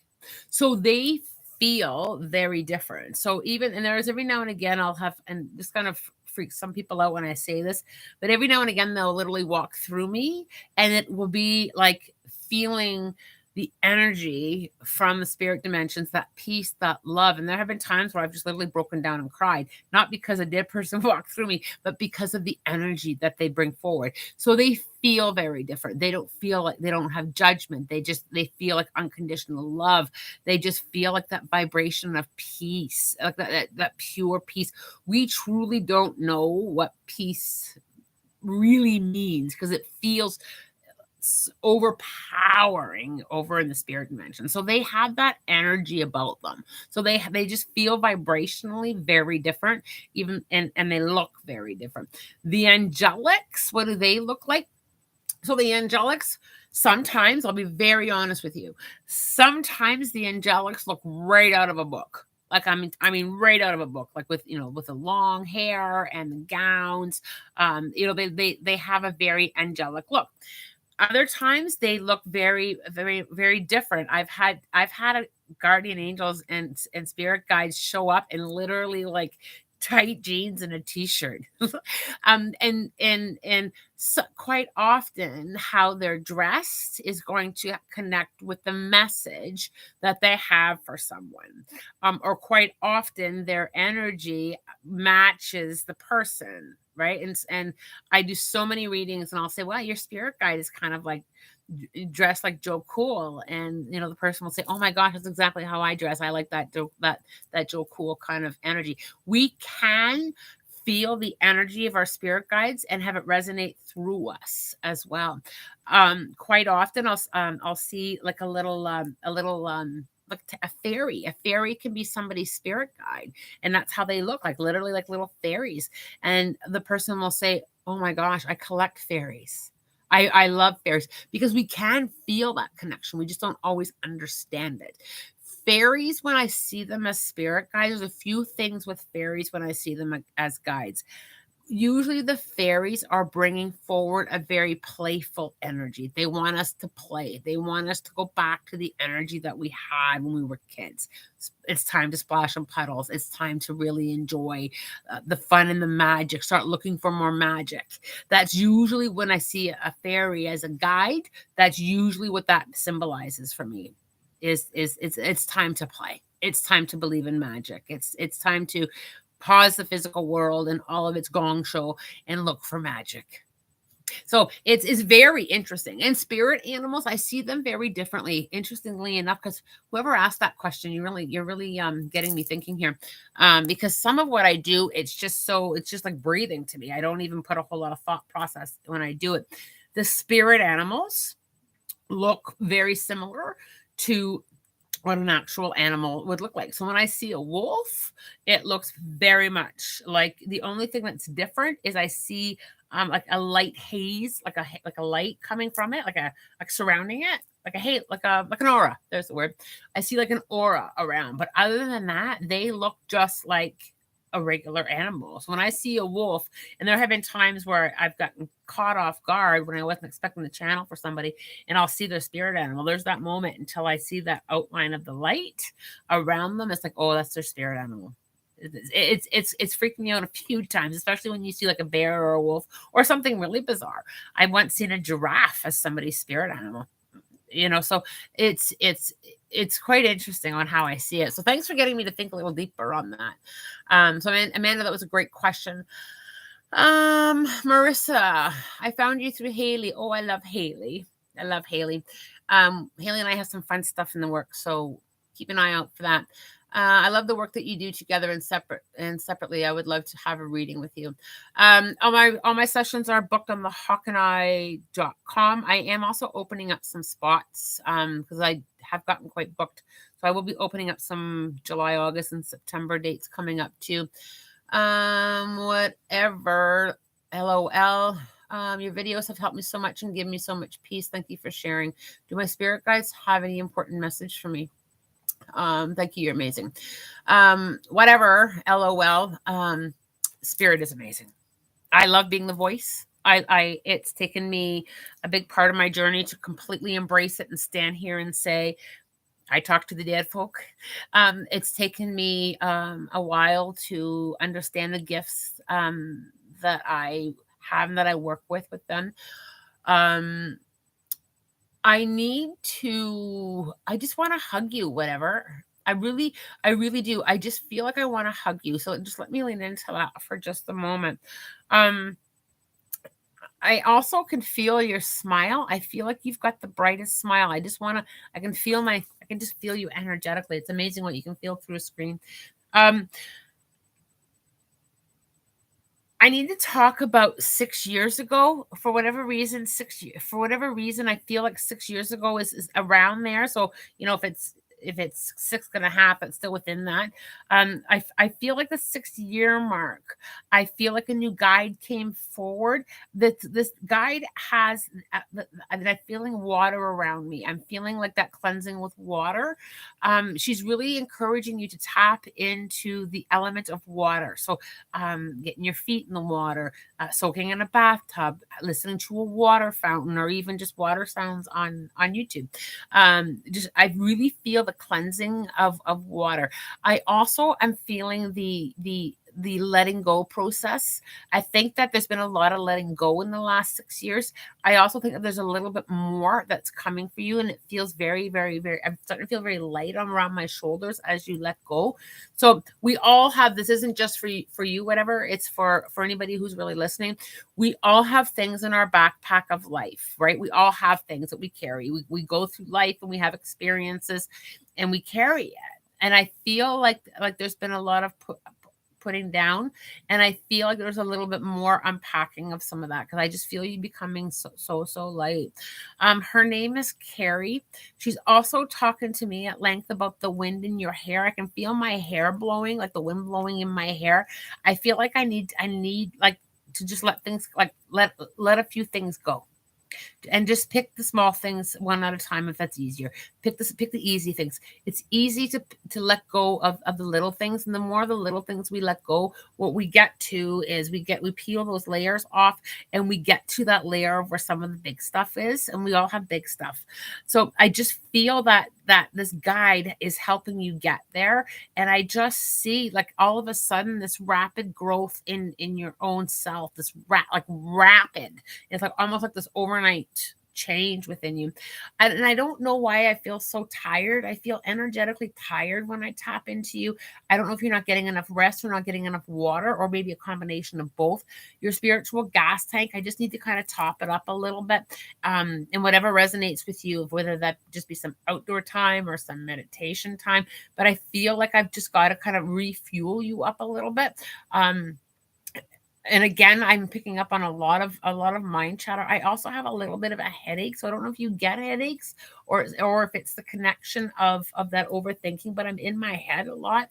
So they feel very different. So and there's every now and again, I'll have, and this kind of freaks some people out when I say this, but every now and again, they'll literally walk through me and it will be like feeling the energy from the spirit dimensions, that peace, that love. And there have been times where I've just literally broken down and cried, not because a dead person walked through me, but because of the energy that they bring forward. So they feel very different. They don't feel like, they don't have judgment. They feel like unconditional love. They just feel like that vibration of peace, like that pure peace. We truly don't know what peace really means because it feels overpowering over in the spirit dimension. So they have that energy about them. So they just feel vibrationally very different, even and they look very different. The angelics, what do they look like? So the angelics, sometimes, I'll be very honest with you, sometimes the angelics look right out of a book. Like I mean, right out of a book, like with the long hair and the gowns. They have a very angelic look. Other times they look very, very, very different. I've had a guardian angels and spirit guides show up and literally like tight jeans and a t-shirt. And so quite often how they're dressed is going to connect with the message that they have for someone. Or quite often their energy matches the person, right? And I do so many readings and I'll say, well, your spirit guide is kind of like dressed like Joe Cool, and the person will say, "Oh my gosh, that's exactly how I dress. I like that Joe Cool kind of energy." We can feel the energy of our spirit guides and have it resonate through us as well. Quite often, I'll see like like a fairy. A fairy can be somebody's spirit guide, and that's how they look, like literally like little fairies. And the person will say, "Oh my gosh, I collect fairies." I love fairies because we can feel that connection. We just don't always understand it. Fairies, when I see them as spirit guides, there's a few things with fairies when I see them as guides. Usually the fairies are bringing forward a very playful energy. They want us to play. They want us to go back to the energy that we had when we were kids. It's time to splash in puddles. It's time to really enjoy the fun and the magic. Start looking for more magic. That's usually when I see a fairy as a guide. That's usually what that symbolizes for me. It's time to play. It's time to believe in magic. It's time to pause the physical world and all of its gong show and look for magic. So it's very interesting. And spirit animals, I see them very differently. Interestingly enough, because whoever asked that question, you're really getting me thinking here. Because some of what I do, it's just like breathing to me. I don't even put a whole lot of thought process when I do it. The spirit animals look very similar to what an actual animal would look like. So when I see a wolf, it looks very much like, the only thing that's different is I see like a light haze, like a light coming from it, like surrounding it, like an aura. There's the word. I see like an aura around, but other than that, they look just like a regular animal. So when I see a wolf, and there have been times where I've gotten caught off guard when I wasn't expecting the channel for somebody, and I'll see their spirit animal. There's that moment until I see that outline of the light around them. It's like, oh, that's their spirit animal. It's freaked me out a few times, especially when you see like a bear or a wolf or something really bizarre. I've once seen a giraffe as somebody's spirit animal. So it's quite interesting on how I see it. So thanks for getting me to think a little deeper on that. So Amanda, that was a great question. Marissa, I found you through Haley. Oh, I love Haley. Haley and I have some fun stuff in the works, so keep an eye out for that. I love the work that you do together and separately. I would love to have a reading with you. All my sessions are booked on thehawkandI.com. I am also opening up some spots because I have gotten quite booked. So I will be opening up some July, August, and September dates coming up too. Whatever. LOL. Your videos have helped me so much and given me so much peace. Thank you for sharing. Do my spirit guides have any important message for me? Thank you. You're amazing. Whatever. LOL. Spirit is amazing. I love being the voice. It's taken me a big part of my journey to completely embrace it and stand here and say, I talk to the dead folk. It's taken me a while to understand the gifts that I have and that I work with them. I just want to hug you, whatever. I really do. I just feel like I want to hug you. So just let me lean into that for just a moment. I also can feel your smile. I feel like you've got the brightest smile. I can just feel you energetically. It's amazing what you can feel through a screen. I need to talk about 6 years ago. For whatever reason, I feel like 6 years ago is around there. So, if it's 6.5, it's still within that. I feel like the 6-year mark. I feel like a new guide came forward. This guide has I'm feeling water around me. I'm feeling like that cleansing with water. She's really encouraging you to tap into the element of water. So, getting your feet in the water, soaking in a bathtub, listening to a water fountain, or even just water sounds on YouTube. I really feel the cleansing of water. I also am feeling the the letting go process. I think that there's been a lot of letting go in the last 6 years. I also think that there's a little bit more that's coming for you, and it feels very, very, very, I'm starting to feel very light around my shoulders as you let go. So we all have, this isn't just for you, whatever, it's for anybody who's really listening. We all have things in our backpack of life, right? We all have things that we carry. We go through life and we have experiences and we carry it. And I feel like there's been a lot of putting down, and I feel like there's a little bit more unpacking of some of that, because I just feel you becoming so light. Her name is Carrie. She's also talking to me at length about the wind in your hair. I can feel my hair blowing, like the wind blowing in my hair. I feel like I need like to just let things, like let a few things go. And just pick the small things one at a time if that's easier. Pick the easy things. It's easy to let go of the little things, and the more the little things we let go, what we get to is we peel those layers off, and we get to that layer where some of the big stuff is, and we all have big stuff. So I just feel that this guide is helping you get there, and I just see, like, all of a sudden this rapid growth in your own self, this rapid. It's like almost like this overnight change within you. And I don't know why I feel so tired. I feel energetically tired when I tap into you. I don't know if you're not getting enough rest or not getting enough water, or maybe a combination of both. Your spiritual gas tank, I just need to kind of top it up a little bit. And whatever resonates with you, whether that just be some outdoor time or some meditation time. But I feel like I've just got to kind of refuel you up a little bit. And again, I'm picking up on a lot of mind chatter. I also have a little bit of a headache, so I don't know if you get headaches or if it's the connection of that overthinking. But I'm in my head a lot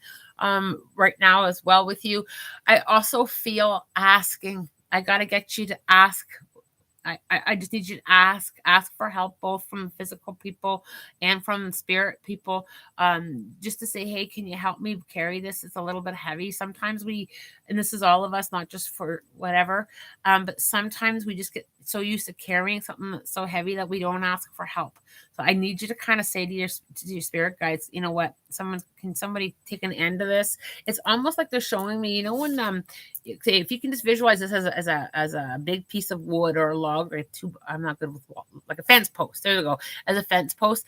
right now as well with you. I also feel asking. I got to get you to ask. I just need you to ask for help, both from physical people and from spirit people, just to say, hey, can you help me carry this? It's a little bit heavy. Sometimes and this is all of us, not just for whatever, but sometimes we just get so used to carrying something that's so heavy that we don't ask for help. So I need you to kind of say to your spirit guides, you know what, can somebody take an end to this? It's almost like they're showing me, when if you can just visualize this as a big piece of wood or a log, or I'm not good with like a fence post. There you go. As a fence post,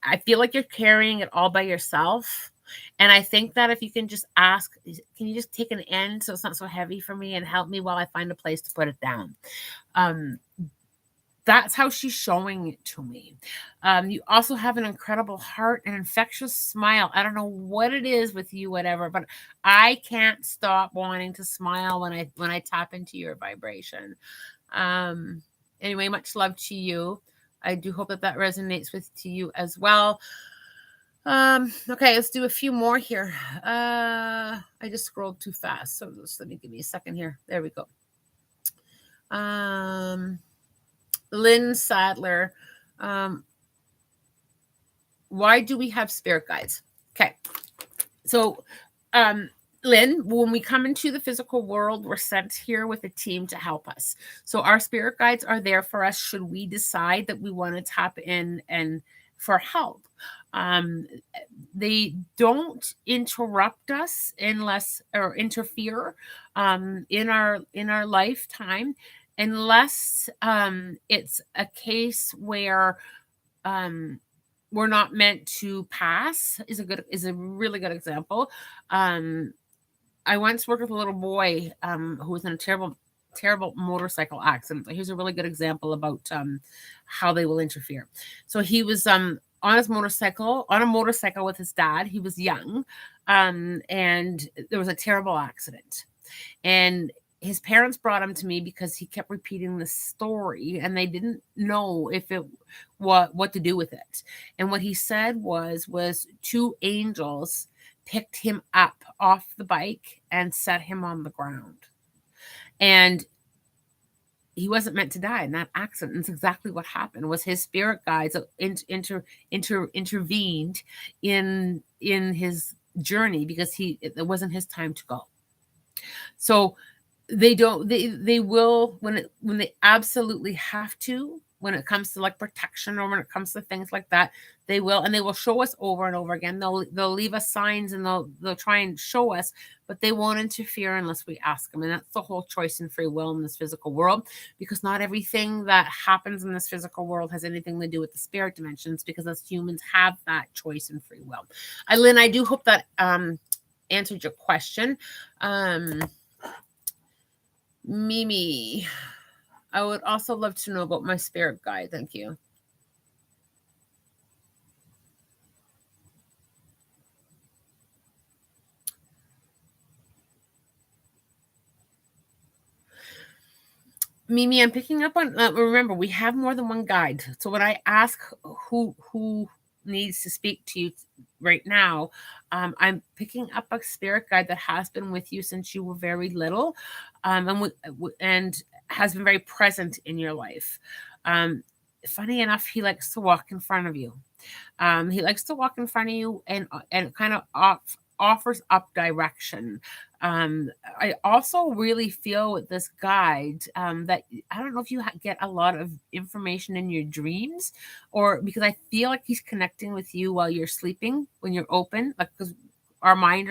I feel like you're carrying it all by yourself. And I think that if you can just ask, can you just take an end so it's not so heavy for me, and help me while I find a place to put it down? That's how she's showing it to me. You also have an incredible heart, an infectious smile. I don't know what it is with you, whatever, but I can't stop wanting to smile when I tap into your vibration. Anyway, much love to you. I do hope that resonates to you as well. Okay, let's do a few more here. I just scrolled too fast, so just give me a second here. There we go. Lynn Sadler, why do we have spirit guides? Okay, so Lynn, when we come into the physical world, we're sent here with a team to help us. So our spirit guides are there for us should we decide that we want to tap in and for help. They don't interrupt us or interfere in our lifetime, unless it's a case where we're not meant to pass. Is a really good example. I once worked with a little boy who was in a terrible motorcycle accident. Here's a really good example about how they will interfere. So he was on a motorcycle with his dad. He was young, and there was a terrible accident. And his parents brought him to me because he kept repeating the story, and they didn't know what to do with it. And what he said was two angels picked him up off the bike and set him on the ground. And he wasn't meant to die in that accident. That's exactly what happened. Was his spirit guides intervened in his journey, because it wasn't his time to go. So they will, when they absolutely have to, when it comes to like protection or when it comes to things like that. They will show us over and over again. They'll leave us signs and they'll try and show us, but they won't interfere unless we ask them. And that's the whole choice and free will in this physical world, because not everything that happens in this physical world has anything to do with the spirit dimensions, because us humans have that choice and free will. Lynn, I do hope that answered your question. Mimi, I would also love to know about my spirit guide. Thank you. Mimi, I'm picking up on, remember, we have more than one guide. So when I ask who needs to speak to you right now, I'm picking up a spirit guide that has been with you since you were very little, and has been very present in your life. Funny enough, he likes to walk in front of you. He likes to walk in front of you and kind of offers up direction. I also really feel with this guide that I don't know if you get a lot of information in your dreams, or because I feel like he's connecting with you while you're sleeping, when you're open, like, because our mind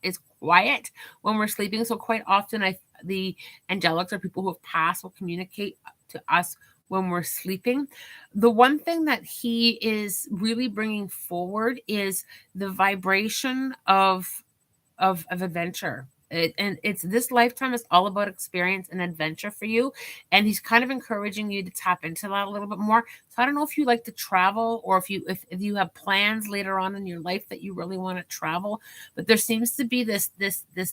is quiet when we're sleeping. So quite often the angelics or people who have passed will communicate to us when we're sleeping. The one thing that he is really bringing forward is the vibration of adventure. And it's this lifetime is all about experience and adventure for you, and he's kind of encouraging you to tap into that a little bit more. So I don't know if you like to travel, or if you have plans later on in your life that you really want to travel, but there seems to be this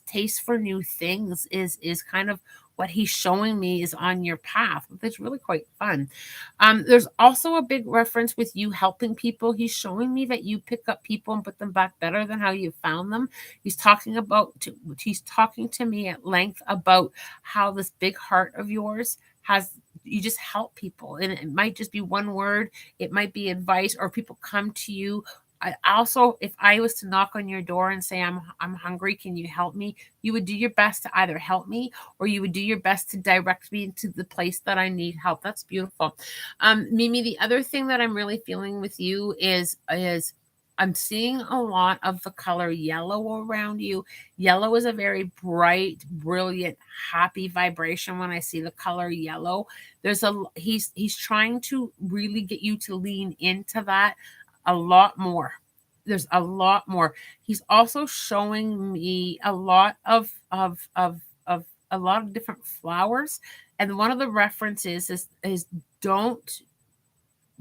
taste for new things is kind of what he's showing me is on your path. It's really quite fun. There's also a big reference with you helping people. He's showing me that you pick up people and put them back better than how you found them. He's talking to me at length about how this big heart of yours you just help people. And it might just be one word, it might be advice, or people come to you. I also, if I was to knock on your door and say, I'm hungry, can you help me? You would do your best to either help me, or you would do your best to direct me into the place that I need help. That's beautiful. Mimi, the other thing that I'm really feeling with you is I'm seeing a lot of the color yellow around you. Yellow is a very bright, brilliant, happy vibration. When I see the color yellow, he's trying to really get you to lean into that a lot more. There's a lot more. He's also showing me a lot of a lot of different flowers, and one of the references is don't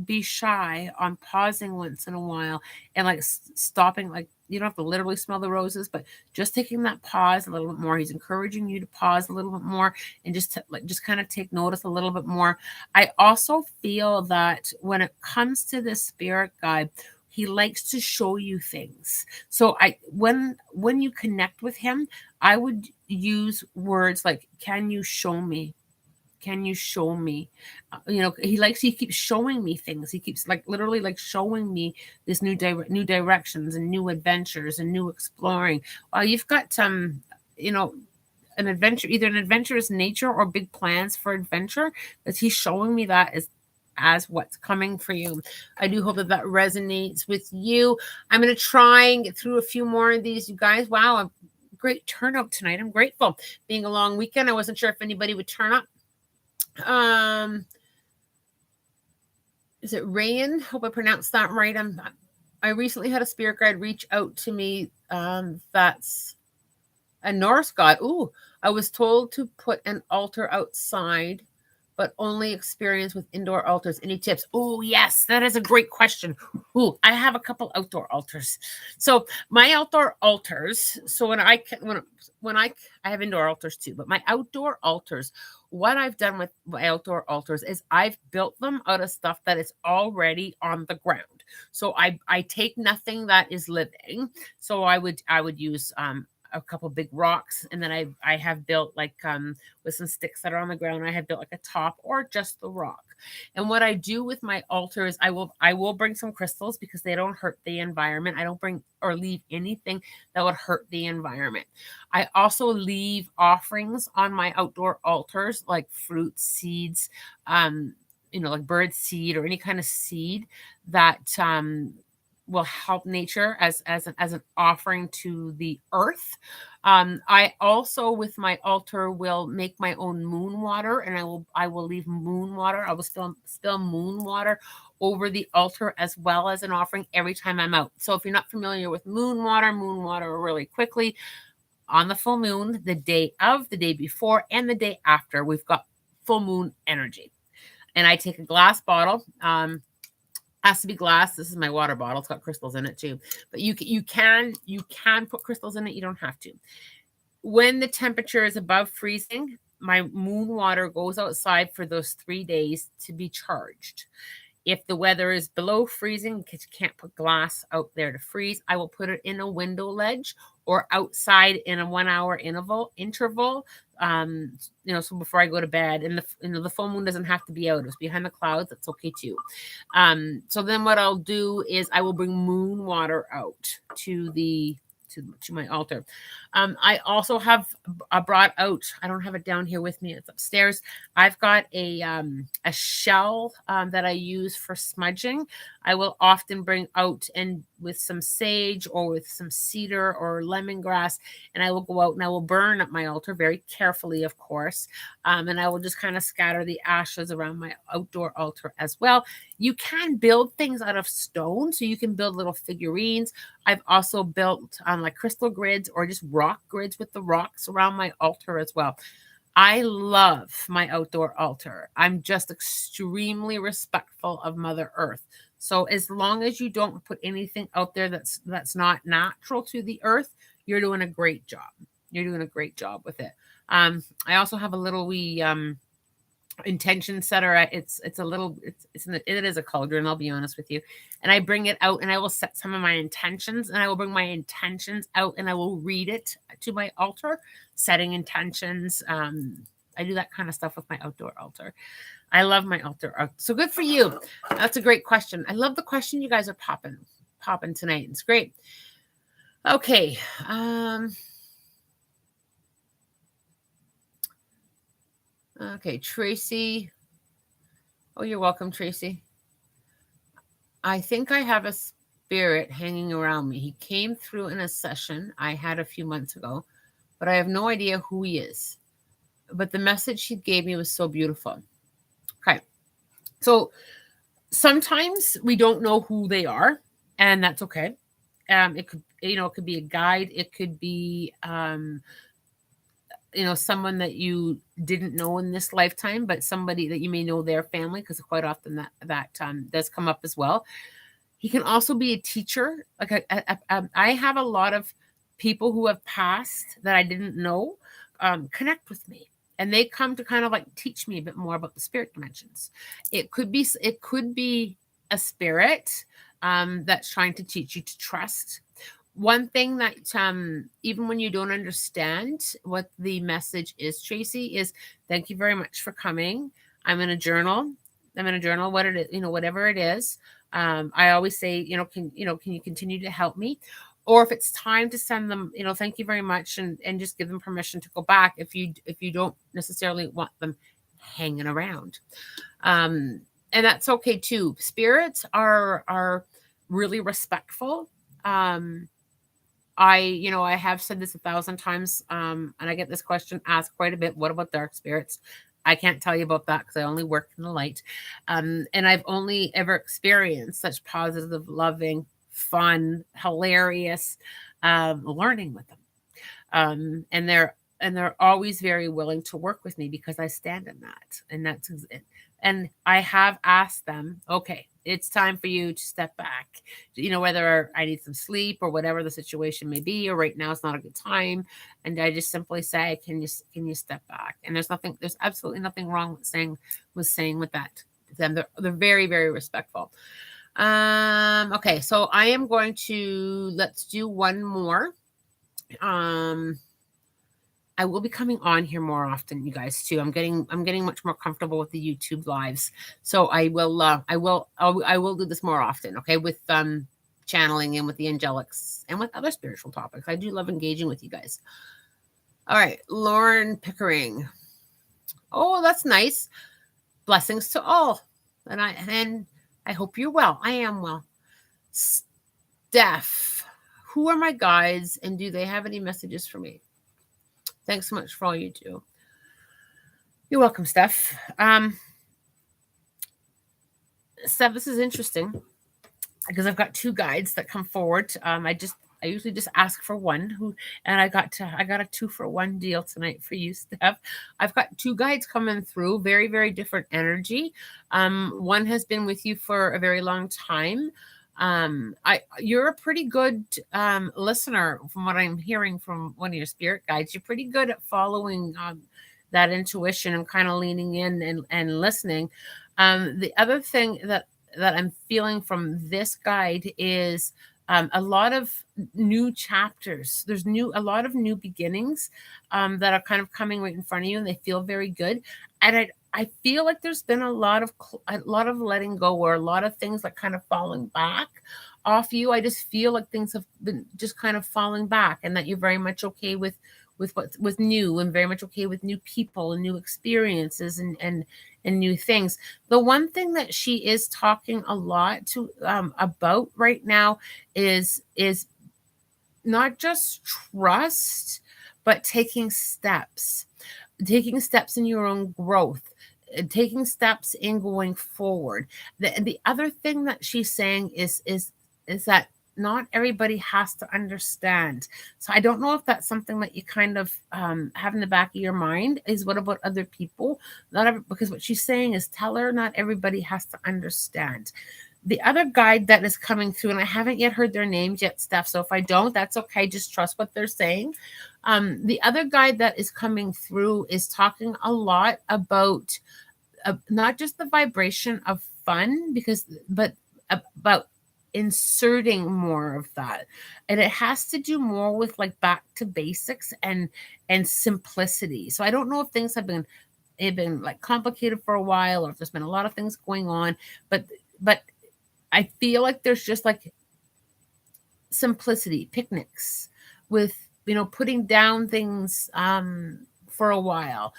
be shy on pausing once in a while and like stopping. Like, you don't have to literally smell the roses, but just taking that pause a little bit more. He's encouraging you to pause a little bit more and just kind of take notice a little bit more. I also feel that when it comes to this spirit guide, he likes to show you things. So when you connect with him, I would use words like, can you show me? Can you show me? He keeps showing me things. He keeps literally showing me this new directions and new adventures and new exploring. You've got an adventure, either an adventurous nature or big plans for adventure, that he's showing me that as what's coming for you. I do hope that resonates with you. I'm going to try and get through a few more of these, you guys. Wow, a great turnout tonight. I'm grateful. Being a long weekend, I wasn't sure if anybody would turn up. Is it Rayan? Hope I pronounced that right. I recently had a spirit guide reach out to me. That's a Norse god. Ooh, I was told to put an altar outside, but only experience with indoor altars. Any tips? Oh, yes, that is a great question. Ooh, I have a couple outdoor altars. So my outdoor altars. So when I have indoor altars too, but my outdoor altars, what I've done with my outdoor altars is I've built them out of stuff that is already on the ground. So I take nothing that is living. So I would use a couple big rocks, and then I have built with some sticks that are on the ground, I have built a top or just the rock. And what I do with my altar is I will bring some crystals, because they don't hurt the environment. I don't bring or leave anything that would hurt the environment. I also leave offerings on my outdoor altars, like fruits, seeds, like bird seed or any kind of seed that will help nature as an offering to the earth. I also, with my altar, will make my own moon water, and I will leave moon water. I will spill moon water over the altar as well as an offering every time I'm out. So if you're not familiar with moon water, really quickly, on the full moon, the day of, the day before, and the day after, we've got full moon energy. And I take a glass bottle. Has to be glass. This is my water bottle. It's got crystals in it too. But you can put crystals in it. You don't have to. When the temperature is above freezing, my moon water goes outside for those 3 days to be charged. If the weather is below freezing, because you can't put glass out there to freeze, I will put it in a window ledge or outside in a 1 hour interval. So before I go to bed, and the full moon doesn't have to be out. It's behind the clouds. That's okay too. So then what I'll do is I will bring moon water out to my altar. I also have brought out, I don't have it down here with me, it's upstairs. I've got a shell that I use for smudging. I will often bring out, and with some sage or with some cedar or lemongrass, and I will go out and I will burn at my altar very carefully, of course. And I will just kind of scatter the ashes around my outdoor altar as well. You can build things out of stone, so you can build little figurines. I've also built like crystal grids or just rock grids with the rocks around my altar as well. I love my outdoor altar. I'm just extremely respectful of Mother Earth. So as long as you don't put anything out there that's not natural to the earth, you're doing a great job. You're doing a great job with it. I also have a little wee intention setter. It is a cauldron, I'll be honest with you. And I bring it out and I will set some of my intentions, and I will bring my intentions out and I will read it to my altar, setting intentions. I do that kind of stuff with my outdoor altar. I love my altar. So good for you. That's a great question. I love the question you guys are popping tonight. It's great. Okay. Okay, Tracy. Oh, you're welcome, Tracy. I think I have a spirit hanging around me. He came through in a session I had a few months ago, but I have no idea who he is. But the message he gave me was so beautiful. Okay. So sometimes we don't know who they are, and that's okay. It could be a guide. It could be someone that you didn't know in this lifetime, but somebody that you may know their family, because quite often that does come up as well. He can also be a teacher. Like I have a lot of people who have passed that I didn't know connect with me, and they come to kind of like teach me a bit more about the spirit dimensions. It could be a spirit that's trying to teach you to trust. One thing that even when you don't understand what the message is, Tracy, is thank you very much for coming. I'm in a journal what it is, whatever it is. I always say, can you continue to help me? Or if it's time to send them, thank you very much, and just give them permission to go back if you don't necessarily want them hanging around. And that's okay too. Spirits are really respectful. I have said this 1,000 times, and I get this question asked quite a bit. What about dark spirits? I can't tell you about that because I only work in the light. And I've only ever experienced such positive, loving, fun, hilarious learning with them. And they're always very willing to work with me because I stand in that. And I have asked them, okay, it's time for you to step back, whether I need some sleep or whatever the situation may be, or right now it's not a good time. And I just simply say, can you step back? And there's absolutely nothing wrong with saying with that. Them. They're very, very respectful. Okay. So I am going to, let's do one more. I will be coming on here more often, you guys, too. I'm getting much more comfortable with the YouTube lives. So I will do this more often, okay, with channeling and with the angelics and with other spiritual topics. I do love engaging with you guys. All right, Lauren Pickering. Oh, that's nice. Blessings to all. And I hope you're well. I am well. Steph, who are my guides and do they have any messages for me? Thanks so much for all you do. You're welcome, Steph. Steph, this is interesting because I've got two guides that come forward. I usually just ask for one and I got a 2-for-1 deal tonight for you, Steph. I've got two guides coming through, very, very different energy. One has been with you for a very long time. You're a pretty good listener from what I'm hearing from one of your spirit guides. You're pretty good at following that intuition and kind of leaning in and listening. The other thing that I'm feeling from this guide is a lot of new chapters. There's a lot of new beginnings that are kind of coming right in front of you, and they feel very good. And I feel like there's been a lot of letting go, or a lot of things like kind of falling back off you. I just feel like things have been just kind of falling back, and that you're very much okay with what's new, and very much okay with new people and new experiences and new things. The one thing that she is talking a lot to about right now is not just trust, but taking steps in your own growth, taking steps in going forward. The other thing that she's saying is that not everybody has to understand. So I don't know if that's something that you kind of have in the back of your mind, is what about other people? Because what she's saying is tell her not everybody has to understand. The other guide that is coming through, and I haven't yet heard their names yet, Steph, so if I don't, that's okay. Just trust what they're saying. The other guide that is coming through is talking a lot about not just the vibration of fun, but about inserting more of that, and it has to do more with like back to basics and simplicity. So I don't know if things have been like complicated for a while, or if there's been a lot of things going on, but I feel like there's just like simplicity, picnics with, putting down things for a while,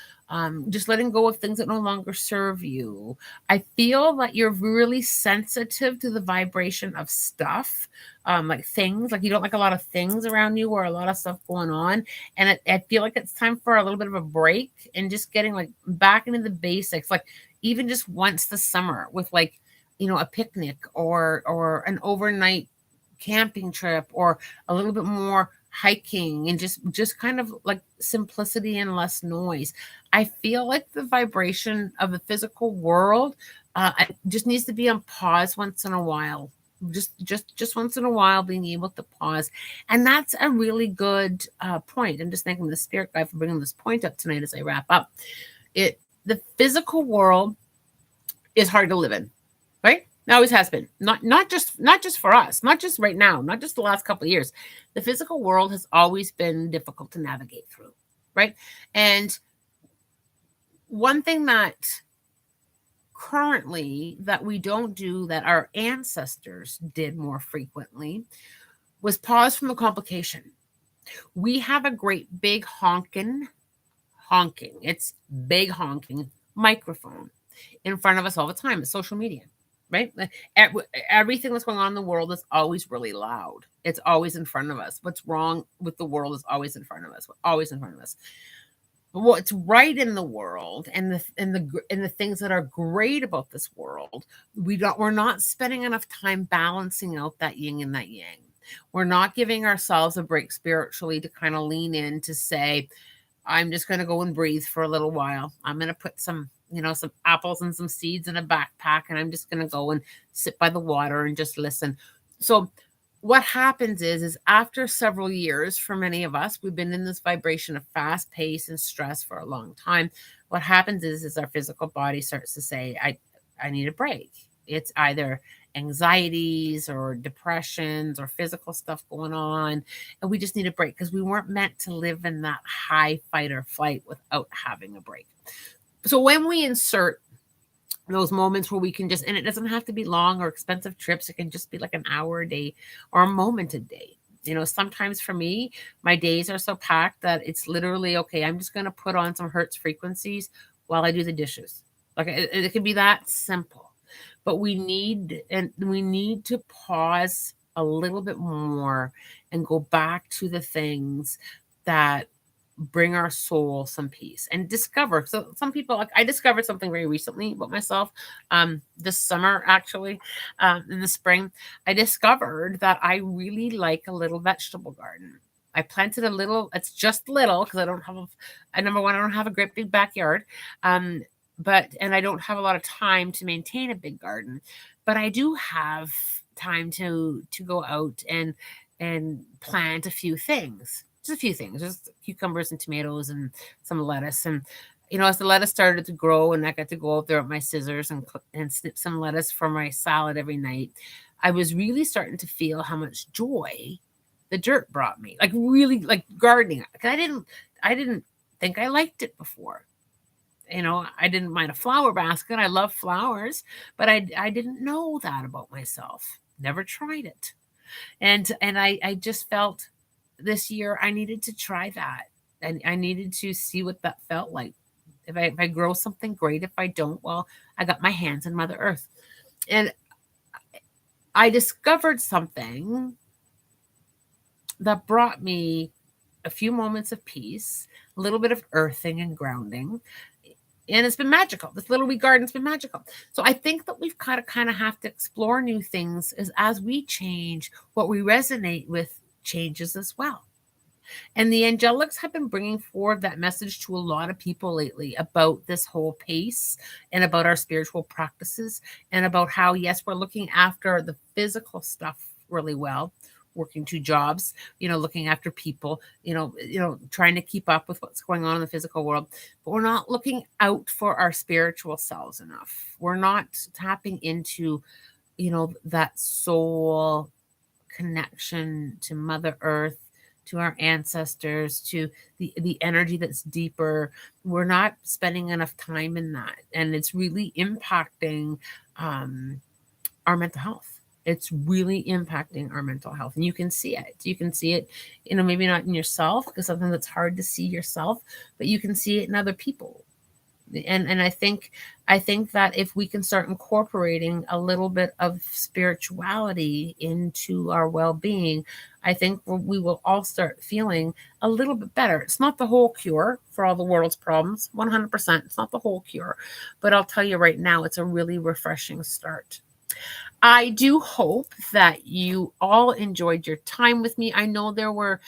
just letting go of things that no longer serve you. I feel that you're really sensitive to the vibration of stuff, like things, like you don't like a lot of things around you or a lot of stuff going on. And I feel like it's time for a little bit of a break and just getting like back into the basics, like even just once this summer with like, a picnic or an overnight camping trip, or a little bit more hiking, and just kind of like simplicity and less noise. I feel like the vibration of the physical world just needs to be on pause once in a while. Just once in a while, being able to pause. And that's a really good point. I'm just thanking the spirit guide for bringing this point up tonight as I wrap up. The physical world is hard to live in, right? It always has been. Not just for us, not just right now, not just the last couple of years. The physical world has always been difficult to navigate through, right? And one thing that currently that we don't do, that our ancestors did more frequently, was pause from the complication. We have a great big honking, it's big honking microphone in front of us all the time. It's social media, right? Everything that's going on in the world is always really loud. It's always in front of us. What's wrong with the world is always in front of us. Always in front of us. But what's right in the world and the things that are great about this world, we're not spending enough time balancing out that yin and that yang. We're not giving ourselves a break spiritually to kind of lean in to say, I'm just going to go and breathe for a little while. I'm going to put some apples and some seeds in a backpack, and I'm just going to go and sit by the water and just listen. So what happens is after several years, for many of us, we've been in this vibration of fast pace and stress for a long time. What happens is our physical body starts to say, I need a break. It's either anxieties or depressions or physical stuff going on, and we just need a break because we weren't meant to live in that high fight or flight without having a break. So when we insert those moments where we can just, and it doesn't have to be long or expensive trips, it can just be like an hour a day or a moment a day. Sometimes for me, my days are so packed that it's literally, okay, I'm just going to put on some Hertz frequencies while I do the dishes. Like it can be that simple. but we need to pause a little bit more and go back to the things that bring our soul some peace and discover. So some people, like, I discovered something very recently about myself, this summer, actually, in the spring. I discovered that I really like a little vegetable garden. I planted a little, it's just little because I don't have number one, I don't have a great big backyard. Um, and I don't have a lot of time to maintain a big garden, but I do have time to go out and plant a few things. Just a few things, just cucumbers and tomatoes and some lettuce. And as the lettuce started to grow and I got to go out there with my scissors and snip some lettuce for my salad every night, I was really starting to feel how much joy the dirt brought me. Like, really, like gardening. I didn't think I liked it before. I didn't mind a flower basket. I love flowers, but I didn't know that about myself. Never tried it. And I just felt this year I needed to try that. And I needed to see what that felt like. If I grow something, great. If I don't, well, I got my hands in Mother Earth. And I discovered something that brought me a few moments of peace, a little bit of earthing and grounding. And it's been magical. This little wee garden's been magical. So I think that we've got to kind of have to explore new things as we change. What we resonate with changes as well. And the angelics have been bringing forward that message to a lot of people lately about this whole pace and about our spiritual practices and about how, yes, we're looking after the physical stuff really well, working 2 jobs, looking after people, trying to keep up with what's going on in the physical world, but we're not looking out for our spiritual selves enough. We're not tapping into, that soul connection to Mother Earth, to our ancestors, to the energy that's deeper. We're not spending enough time in that. And it's really impacting our mental health. It's really impacting our mental health. And you can see it. You can see it, maybe not in yourself, because sometimes it's hard to see yourself, but you can see it in other people. And I think that if we can start incorporating a little bit of spirituality into our well-being, I think we will all start feeling a little bit better. It's not the whole cure for all the world's problems, 100%. It's not the whole cure, but I'll tell you right now, it's a really refreshing start. I do hope that you all enjoyed your time with me. I know there were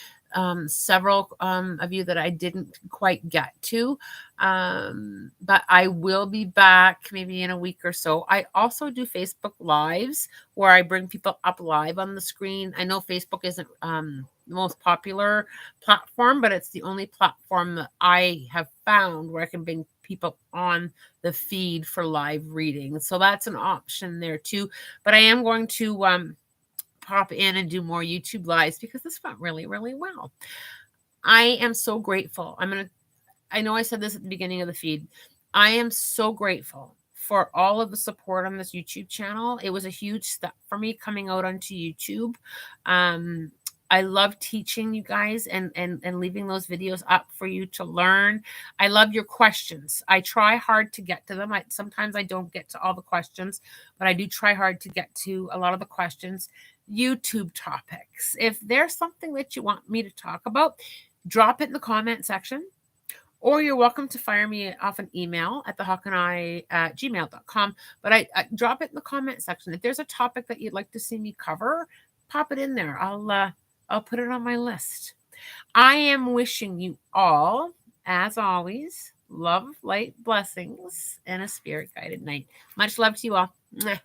several of you that I didn't quite get to, but I will be back maybe in a week or so. I also do Facebook Lives where I bring people up live on the screen. I know Facebook isn't the most popular platform, but it's the only platform that I have found where I can bring people on the feed for live reading. So that's an option there too. But I am going to pop in and do more YouTube lives because this went really, really well. I am so grateful. I know I said this at the beginning of the feed. I am so grateful for all of the support on this YouTube channel. It was a huge step for me coming out onto YouTube. I love teaching you guys and leaving those videos up for you to learn. I love your questions. I try hard to get to them. Sometimes I don't get to all the questions, but I do try hard to get to a lot of the questions. YouTube topics. If there's something that you want me to talk about, drop it in the comment section. Or you're welcome to fire me off an email at thehawkandI@gmail.com. But I drop it in the comment section. If there's a topic that you'd like to see me cover, pop it in there. I'll put it on my list. I am wishing you all, as always, love, light, blessings, and a spirit-guided night. Much love to you all. Mwah.